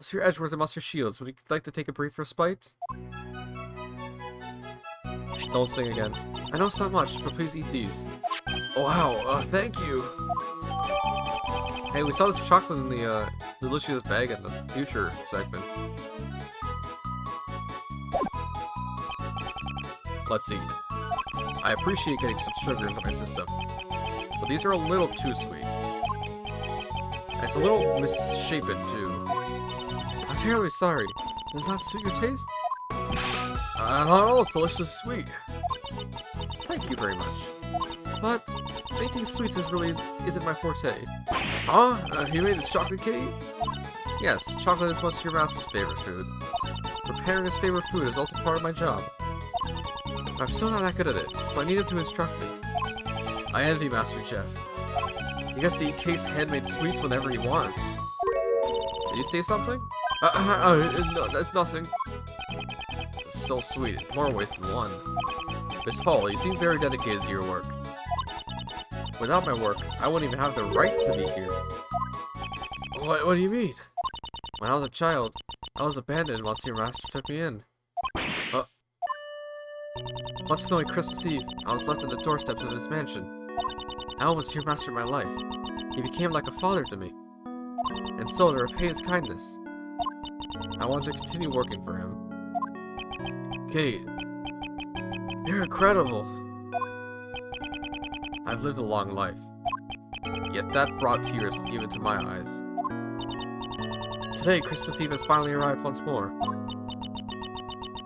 Mr. Edgeworth and Mr. Shields, would you like to take a brief respite? Don't sing again. I know it's not much, but please eat these. Oh, wow, thank you. Hey, we saw this chocolate in the delicious bag in the future segment. Let's eat. I appreciate getting some sugar into my system, but these are a little too sweet. And it's a little misshapen, too. I'm terribly sorry. Does not suit your tastes? Not at all, it's delicious sweet. Thank you very much. But making sweets isn't my forte. Huh? You made this chocolate cake? Yes, chocolate is Monsieur Master's favorite food. Preparing his favorite food is also part of my job. I'm still not that good at it, so I need him to instruct me. I envy Master Jeff. He gets to eat Case handmade sweets whenever he wants. Did you say something? No, that's nothing. This is so sweet, more ways than one. Miss Hall, you seem very dedicated to your work. Without my work, I wouldn't even have the right to be here. What do you mean? When I was a child, I was abandoned and Monsieur Master took me in. One snowy Christmas Eve, I was left on the doorsteps of his mansion. I owe Monsieur Master my life. He became like a father to me. And so, to repay his kindness, I want to continue working for him. Kate, you're incredible. I've lived a long life, yet that brought tears even to my eyes. Today, Christmas Eve has finally arrived once more.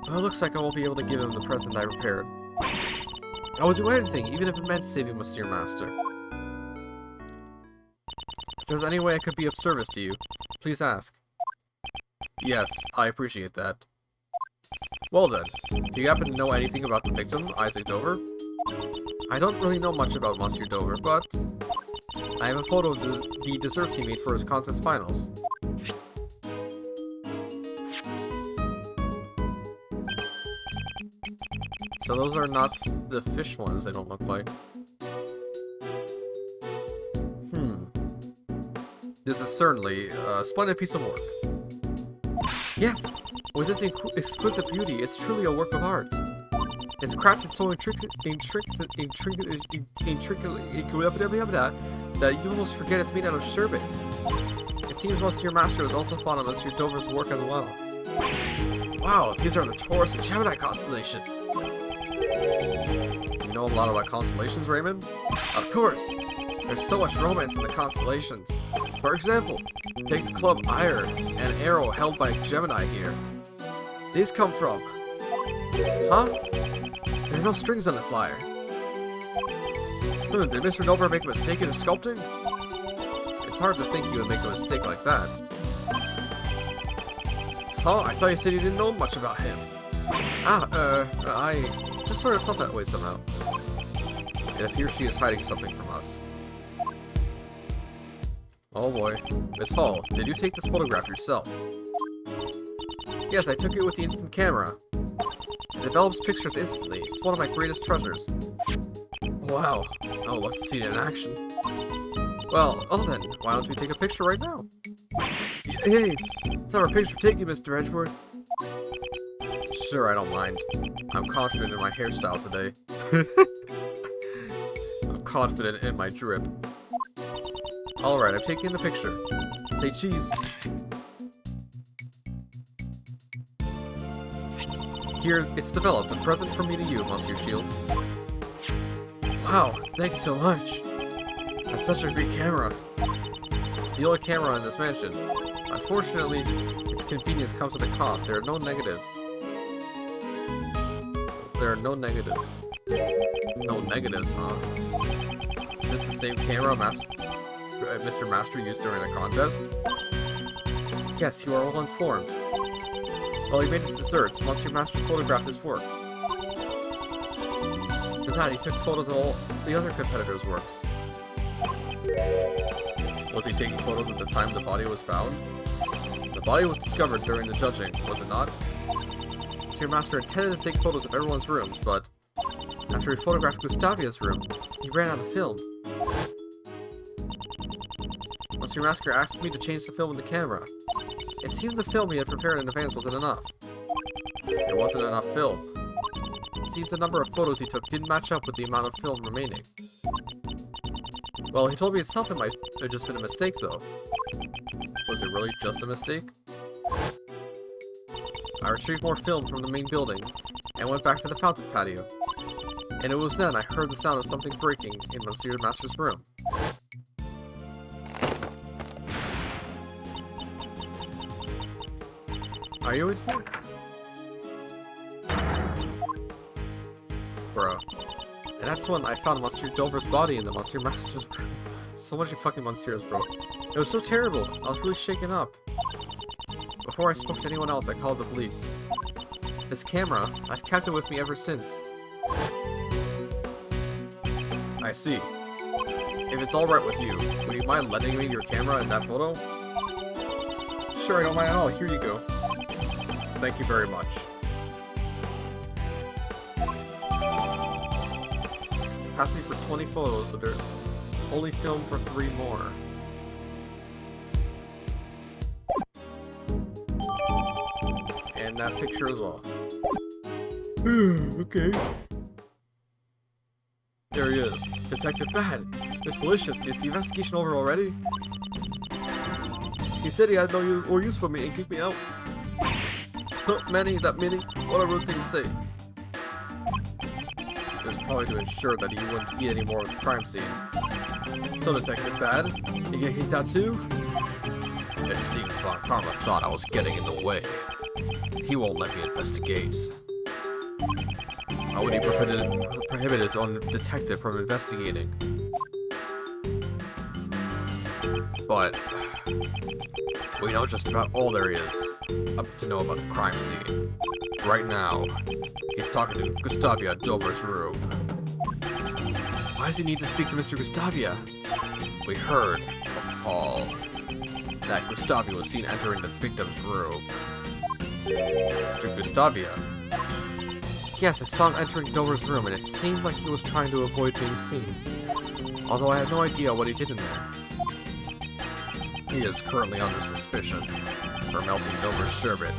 Well, it looks like I won't be able to give him the present I prepared. I will do anything, even if it meant saving Monsieur Master. If there's any way I could be of service to you, please ask. Yes, I appreciate that. Well then, do you happen to know anything about the victim, Isaac Dover? I don't really know much about Monsieur Dover, but I have a photo of the desserts he made for his contest finals. So those are not the fish ones, they don't look like. This is certainly a splendid piece of work. Yes! With this exquisite beauty, it's truly a work of art. It's crafted so intricately that you almost forget it's made out of sherbet. It seems Monsieur Master is also fond of Monsieur Dover's work as well. Wow, these are the Taurus and Gemini constellations! You know a lot about constellations, Raymond? Of course! There's so much romance in the constellations. For example, take the club Ire and arrow held by Gemini here. These come from... Huh? There are no strings on this lyre. Did Mr. Dover make a mistake in his sculpting? It's hard to think he would make a mistake like that. Huh? I thought you said you didn't know much about him. I just sort of felt that way somehow. It appears she is hiding something from us. Oh boy. Miss Hall, did you take this photograph yourself? Yes, I took it with the instant camera. It develops pictures instantly. It's one of my greatest treasures. Wow, I would love to see it in action. Well, then, why don't we take a picture right now? Hey, let's have our picture taken, Mr. Edgeworth. Sure, I don't mind. I'm confident in my hairstyle today. I'm confident in my drip. Alright, I'm taking the picture. Say cheese. Here, it's developed. A present from me to you, Monsieur Shields. Wow, thank you so much. That's such a great camera. It's the only camera in this mansion. Unfortunately, its convenience comes at a cost. There are no negatives. There are no negatives. No negatives, huh? Is this the same camera Mr. Master used during the contest? Yes, you are well informed. While he made his desserts, Monsieur Master photographed his work. For that, he took photos of all the other competitors' works. Was he taking photos at the time the body was found? The body was discovered during the judging, was it not? Monsieur Master intended to take photos of everyone's rooms, but after he photographed Gustavia's room, he ran out of film. Monsieur Master asked me to change the film in the camera. It seemed the film he had prepared in advance wasn't enough. There wasn't enough film. It seems the number of photos he took didn't match up with the amount of film remaining. Well, he told me itself it might have just been a mistake, though. Was it really just a mistake? I retrieved more film from the main building, and went back to the fountain patio. And it was then I heard the sound of something breaking in Monsieur Master's room. Are you in here? Bruh. And that's when I found Monsieur Dover's body in the Monsieur Master's room. So much fucking Monsieurs, bro. It was so terrible. I was really shaken up. Before I spoke to anyone else, I called the police. This camera, I've kept it with me ever since. I see. If it's alright with you, would you mind lending me your camera and that photo? Sure, I don't mind at all. Here you go. Thank you very much. Capacity for 20 photos, but there's only film for 3 more. And that picture as well. Okay. There he is. Detective Bad. It's delicious. Is the investigation over already? He said he had no more use for me and kicked me out. Huh, Manny, that Minnie. What a rude thing to say. It was probably to ensure that he wouldn't eat any more of the crime scene. So, Detective Bad, you get kicked out too? It seems Von Karma thought I was getting in the way. He won't let me investigate. How would he prohibit his own detective from investigating? But we know just about all there is to know about the crime scene. Right now, he's talking to Gustavia at Dover's room. Why does he need to speak to Mr. Gustavia? We heard from Hall that Gustavia was seen entering the victim's room. Mr. Gustavia? Yes, I saw him entering Dover's room, and it seemed like he was trying to avoid being seen. Although I have no idea what he did in there. He is currently under suspicion for melting Dover's sherbet.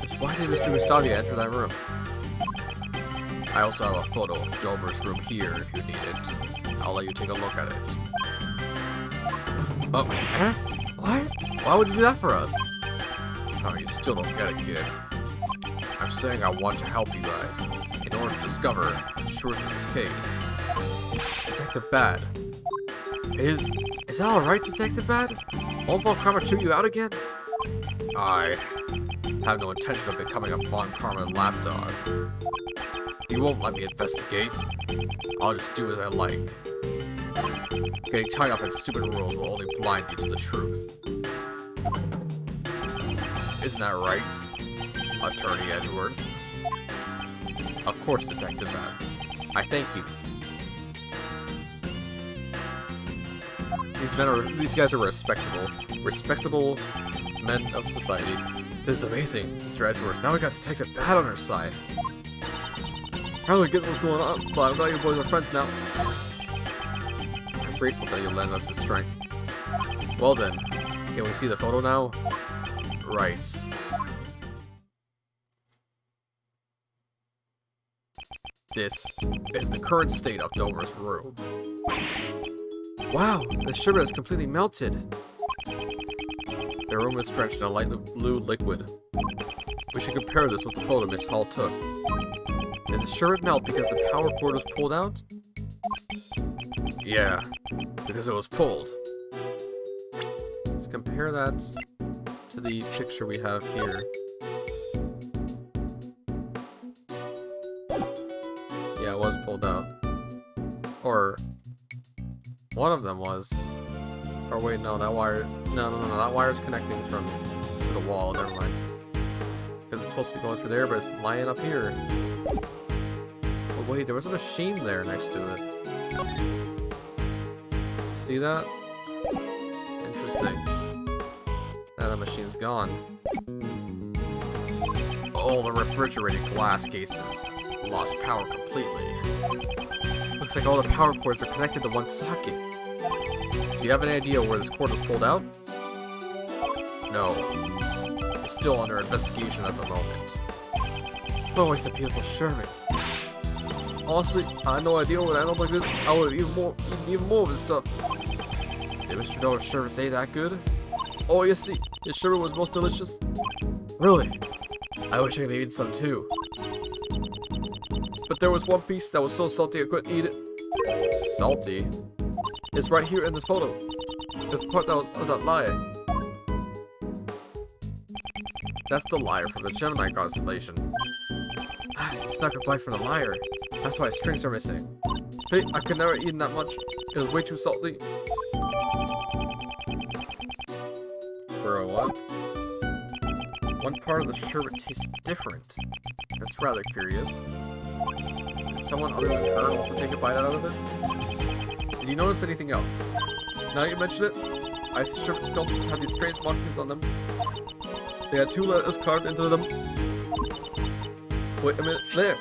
Just why did Mr. Gustavia enter that room? I also have a photo of Dover's room here if you need it. I'll let you take a look at it. Oh, huh? What? Why would you do that for us? Oh, you still don't get it, kid. I'm saying I want to help you guys in order to discover the truth in this case. Detective Bad. Is that alright, Detective Bad? Won't Von Karma chew you out again? I have no intention of becoming a Von Karma lapdog. You won't let me investigate. I'll just do as I like. Getting tied up in stupid rules will only blind you to the truth. Isn't that right, Attorney Edgeworth? Of course, Detective Bad. I thank you. These guys are respectable men of society. This is amazing, Mr. Edgeworth. Now we got Detective Bad on our side. I don't really get what's going on, but I'm glad you boys are friends now. I'm grateful that you lend us his strength. Well then, can we see the photo now? Right. This is the current state of Dover's room. Wow, the sherbet is completely melted. The room is drenched in a light blue liquid. We should compare this with the photo Miss Hall took. Did the sherbet melt because the power cord was pulled out? Yeah, because it was pulled. Let's compare that to the picture we have here. Yeah, it was pulled out. Or one of them was. Or wait, no, that wire. No, that wire's connecting from to the wall. Never mind. Because it's supposed to be going through there, but it's lying up here. Oh wait, there was a machine there next to it. See that? Interesting. Now the machine's gone. Oh, the refrigerated glass cases. Lost power completely. Looks like all the power cords are connected to one socket. Do you have any idea where this cord was pulled out? No. It's still under investigation at the moment. Oh, it's a beautiful sherbet. Honestly, I had no idea when I looked like this, I would have eaten even more of this stuff. Did Mr. Dover's sherbet say that good? Oh, you see, his sherbet was most delicious. Really? I wish I could have eaten some too. But there was one piece that was so salty I couldn't eat it. Salty? It's right here in this photo. It's part of that lyre. That's the lyre from the Gemini constellation. He snuck a bite from the lyre. That's why his strings are missing. Hey, I could never eat that much. It was way too salty. Bro, what? One part of the sherbet tastes different. That's rather curious. Did someone other than her also take a bite out of it? Did you notice anything else? Now you mention it, I see sherbet sculptures had these strange markings on them. They had 2 letters carved into them. Wait a minute, there!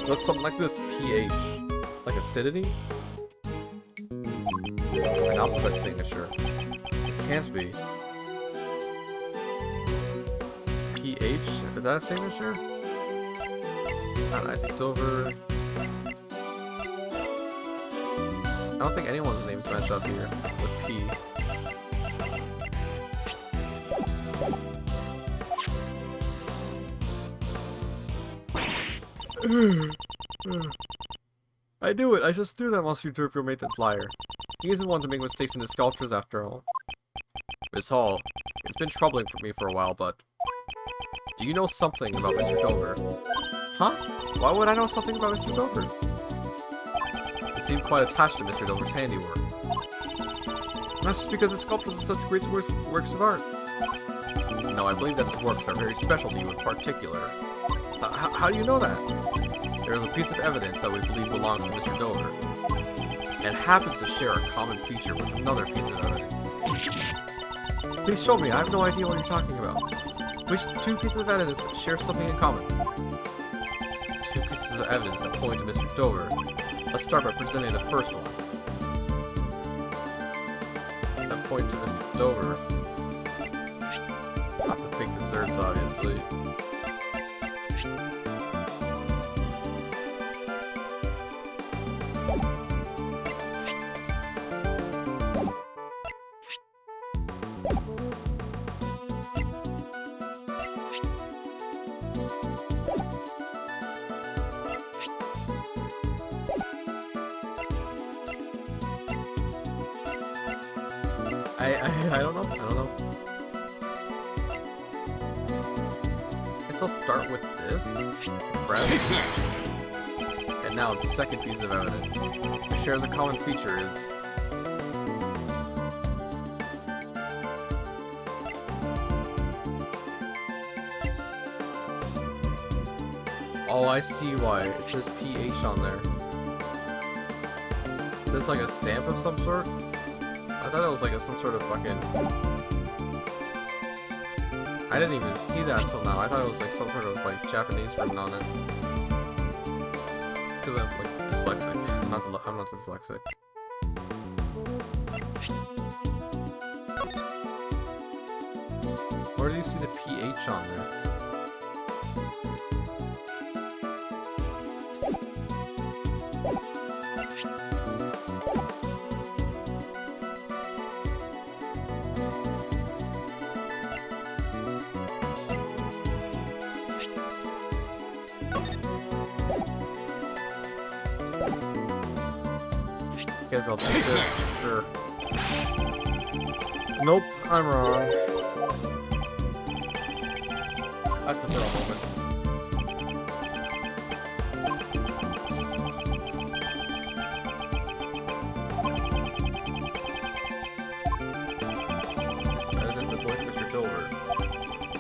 Looks something like this, PH. Like acidity? An alphabet signature. It can't be. PH? Is that a signature? I think Dover... I don't think anyone's name's matched up here with P. I knew it! I just knew that Monsieur Durville made that flyer. He isn't one to make mistakes in his sculptures after all. Miss Hall, it's been troubling for me for a while, but... Do you know something about Mr. Dover? Huh? Why would I know something about Mr. Dover? He seemed quite attached to Mr. Dover's handiwork. That's just because his sculptures are such great works of art. No, I believe that his works are very special to you in particular. How do you know that? There is a piece of evidence that we believe belongs to Mr. Dover, and happens to share a common feature with another piece of evidence. Please show me, I have no idea what you're talking about. Which 2 pieces of evidence share something in common? 2 pieces of evidence that point to Mr. Dover. Let's start by presenting the first one. That point to Mr. Dover. Not the fake desserts, obviously. I don't know. Guess I'll start with this. And now the second piece of evidence. It shares a common feature is... Oh, I see why. It says PH on there. Is this like a stamp of some sort? I thought it was like some sort of fucking... I didn't even see that until now. I thought it was like some sort of like Japanese written on it. Because I'm like dyslexic. I'm not dyslexic. Where do you see the PH on there? Guess I'll take this, sure. Nope, I'm wrong. That's a real moment. It's better than the boy Mr. Dover.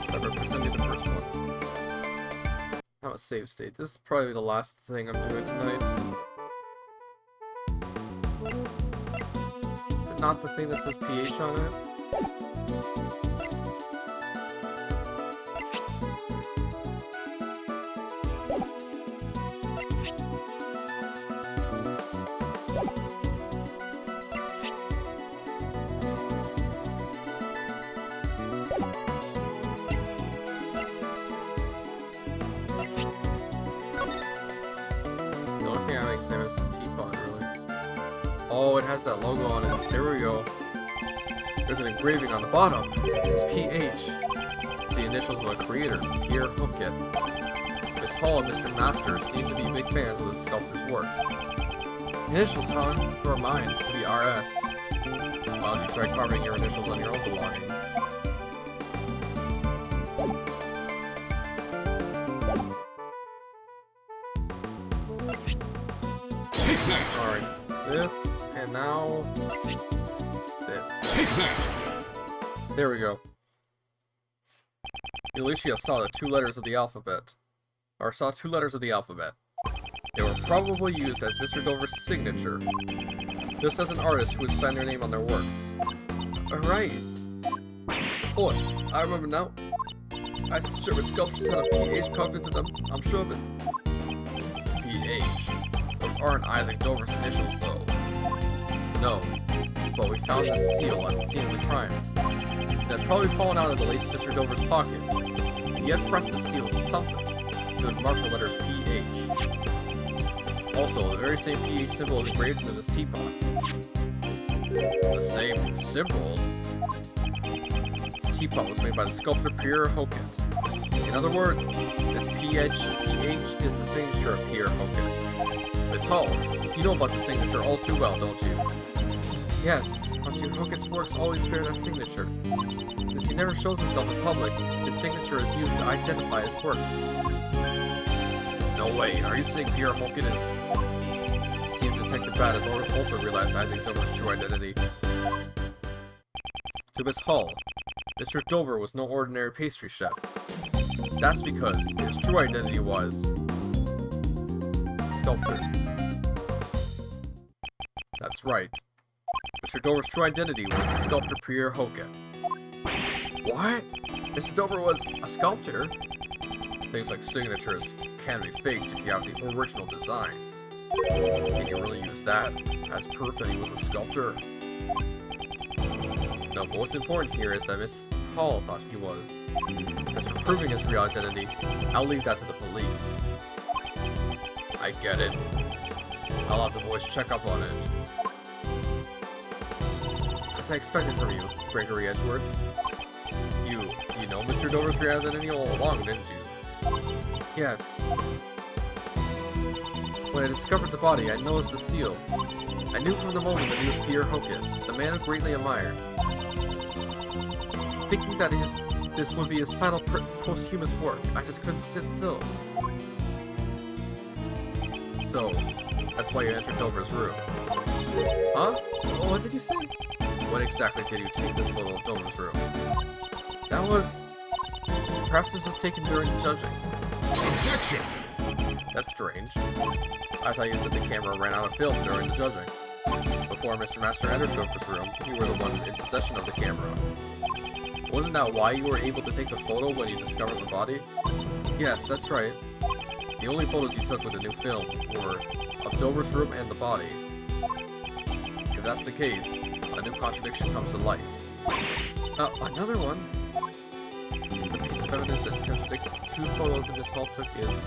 So I represented the first one. save state. This is probably the last thing I'm doing tonight. Is it not the thing that says PH on it? The only thing I make same is the teapot, really. Oh, it has that logo on it. There we go. There's an engraving on the bottom. It says PH. It's the initials of a creator, Pierre Hookit. Miss Hall and Mr. Master seem to be big fans of the sculptor's works. Initials, huh? For mine, to be RS. Why don't you try carving your initials on your own belongings? Alright, this, and now this. There we go. Alicia saw the 2 letters of the alphabet. Or saw 2 letters of the alphabet. They were probably used as Mr. Dover's signature, just as an artist who would sign their name on their works. Alright. Oh, I remember now. I said German sculptures had a PH carved into them. I'm sure of it. PH. Those aren't Isaac Dover's initials, though. No. But we found the seal at the scene of the crime. It had probably fallen out of the late Mr. Dover's pocket. If he had pressed the seal to something, it would mark the letters PH. Also, the very same PH symbol is engraved into this teapot. The same symbol? This teapot was made by the sculptor Pierre Hookit. In other words, this PH is the signature of Pierre Hookit. Miss Hall, you know about the signature all too well, don't you? Yes, Monsieur Hookit's works always bear that signature. Since he never shows himself in public, his signature is used to identify his works. No way, are you saying Pierre Hookit is... Seems Detective Bat has also realized Isaac Dover's true identity. To Miss Hall, Mr. Dover was no ordinary pastry chef. That's because his true identity was... sculptor. That's right. Mr. Dover's true identity was the sculptor Pierre Hookit. What? Mr. Dover was a sculptor? Things like signatures can be faked if you have the original designs. Can you really use that as proof that he was a sculptor? No, but what's important here is that Miss Hall thought he was. As for proving his real identity, I'll leave that to the police. I get it. I'll have the boys check up on it. As I expected from you, Gregory Edgeworth. You know Mr. Dover's real identity all along, didn't you? Yes. When I discovered the body, I noticed the seal. I knew from the moment that he was Pierre Hookit, the man I greatly admired. Thinking that this would be his final posthumous work, I just couldn't sit still. So, that's why you entered Dover's room. Huh? What did you say? When exactly did you take this photo of Dover's room? That was... Perhaps this was taken during judging.
Objection!
That's strange. I thought you said the camera ran out of film during the judging. Before Mr. Master entered Dover's room, you were the one in possession of the camera. Wasn't that why you were able to take the photo when you discovered the body? Yes, that's right. The only photos you took with the new film were of Dover's room and the body. If that's the case, a new contradiction comes to light. Another one? The piece of evidence that contradicts the 2 photos that Miss Hall took is...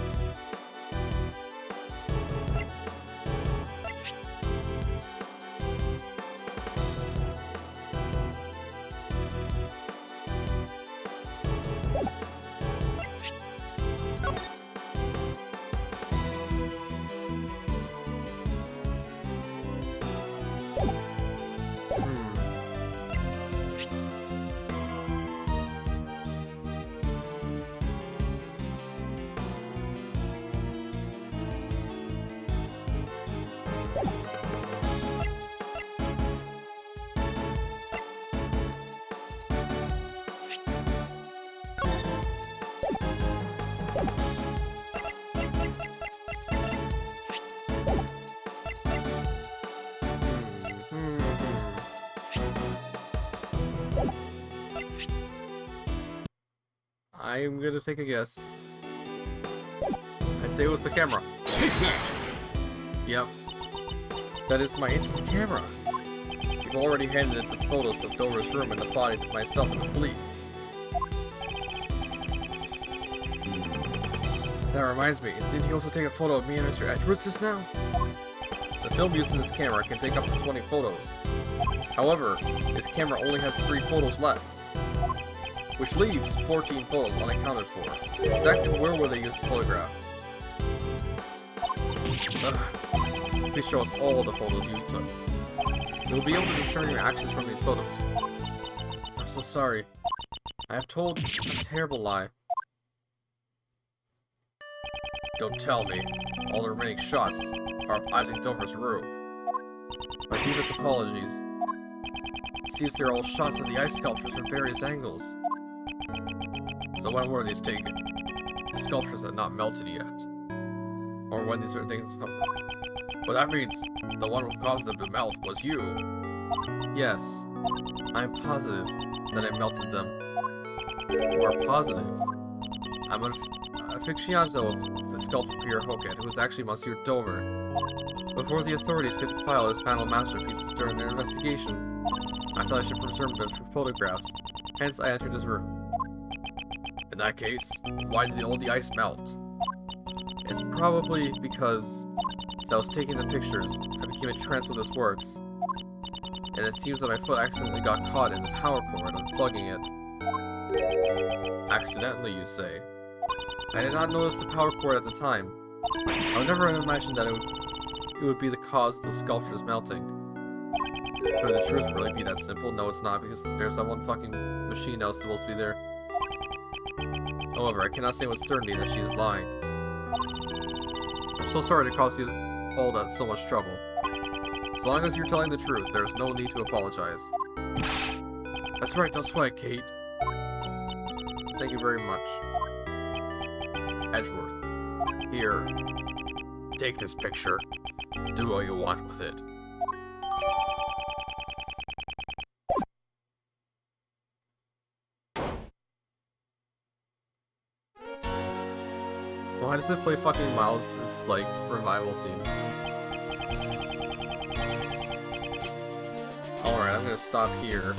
I'm gonna take a guess. I'd say it was the camera. Yep. That is my instant camera. You've already handed it the photos of Dover's room and the body to myself and the police. That reminds me, didn't he also take a photo of me and Mr. Edgeworth just now? The film used in this camera can take up to 20 photos. However, his camera only has 3 photos left, which leaves 14 photos unaccounted for. Exactly where were they used to photograph? Please show us all the photos you took. We'll be able to discern your actions from these photos. I'm so sorry. I have told a terrible lie. Don't tell me. All the remaining shots are of Isaac Dover's room. My deepest apologies. It seems they're all shots of the ice sculptures from various angles. So when were these taken? The sculptures had not melted yet. Or when these certain things come. Well, that means the one who caused them to melt was you. Yes, I'm positive that I melted them. You are positive? I'm an aficionado of the sculptor Pierre Hoquet, who is actually Monsieur Dover. Before the authorities could file his final masterpieces during their investigation, I thought I should preserve them for photographs. Hence, I entered his room. In that case, why did all the ice melt? It's probably because, as I was taking the pictures, I became entranced with his works. And it seems that my foot accidentally got caught in the power cord unplugging it. Accidentally, you say? I did not notice the power cord at the time. I would never have imagined that it would be the cause of the sculptures melting. Could the truth really be that simple? No, it's not, because there's that one fucking machine that was supposed to be there. However, I cannot say with certainty that she is lying. I'm so sorry to cause you all that so much trouble. As long as you're telling the truth, there's no need to apologize. That's right, don't sweat, Kate. Thank you very much. Edgeworth. Here. Take this picture. Do what you want with it. Why does it play fucking Miles' like revival theme? Alright, I'm gonna stop here.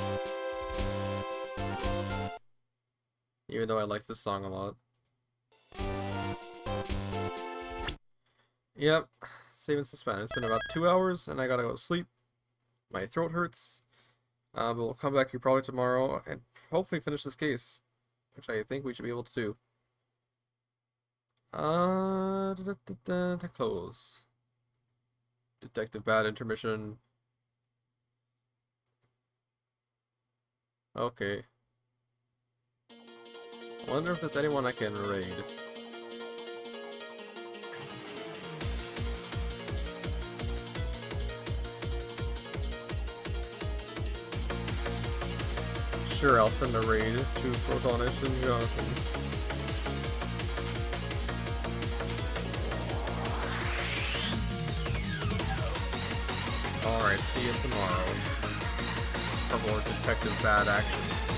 Even though I like this song a lot. Yep, saving suspense. It's been about 2 hours and I gotta go to sleep. My throat hurts. But we'll come back here probably tomorrow and hopefully finish this case, which I think we should be able to do. Close. Detective Bad intermission. Okay. I wonder if there's anyone I can raid. Sure, I'll send a raid to Protonish and Jonathan. Alright, see you tomorrow for more Detective Bad action.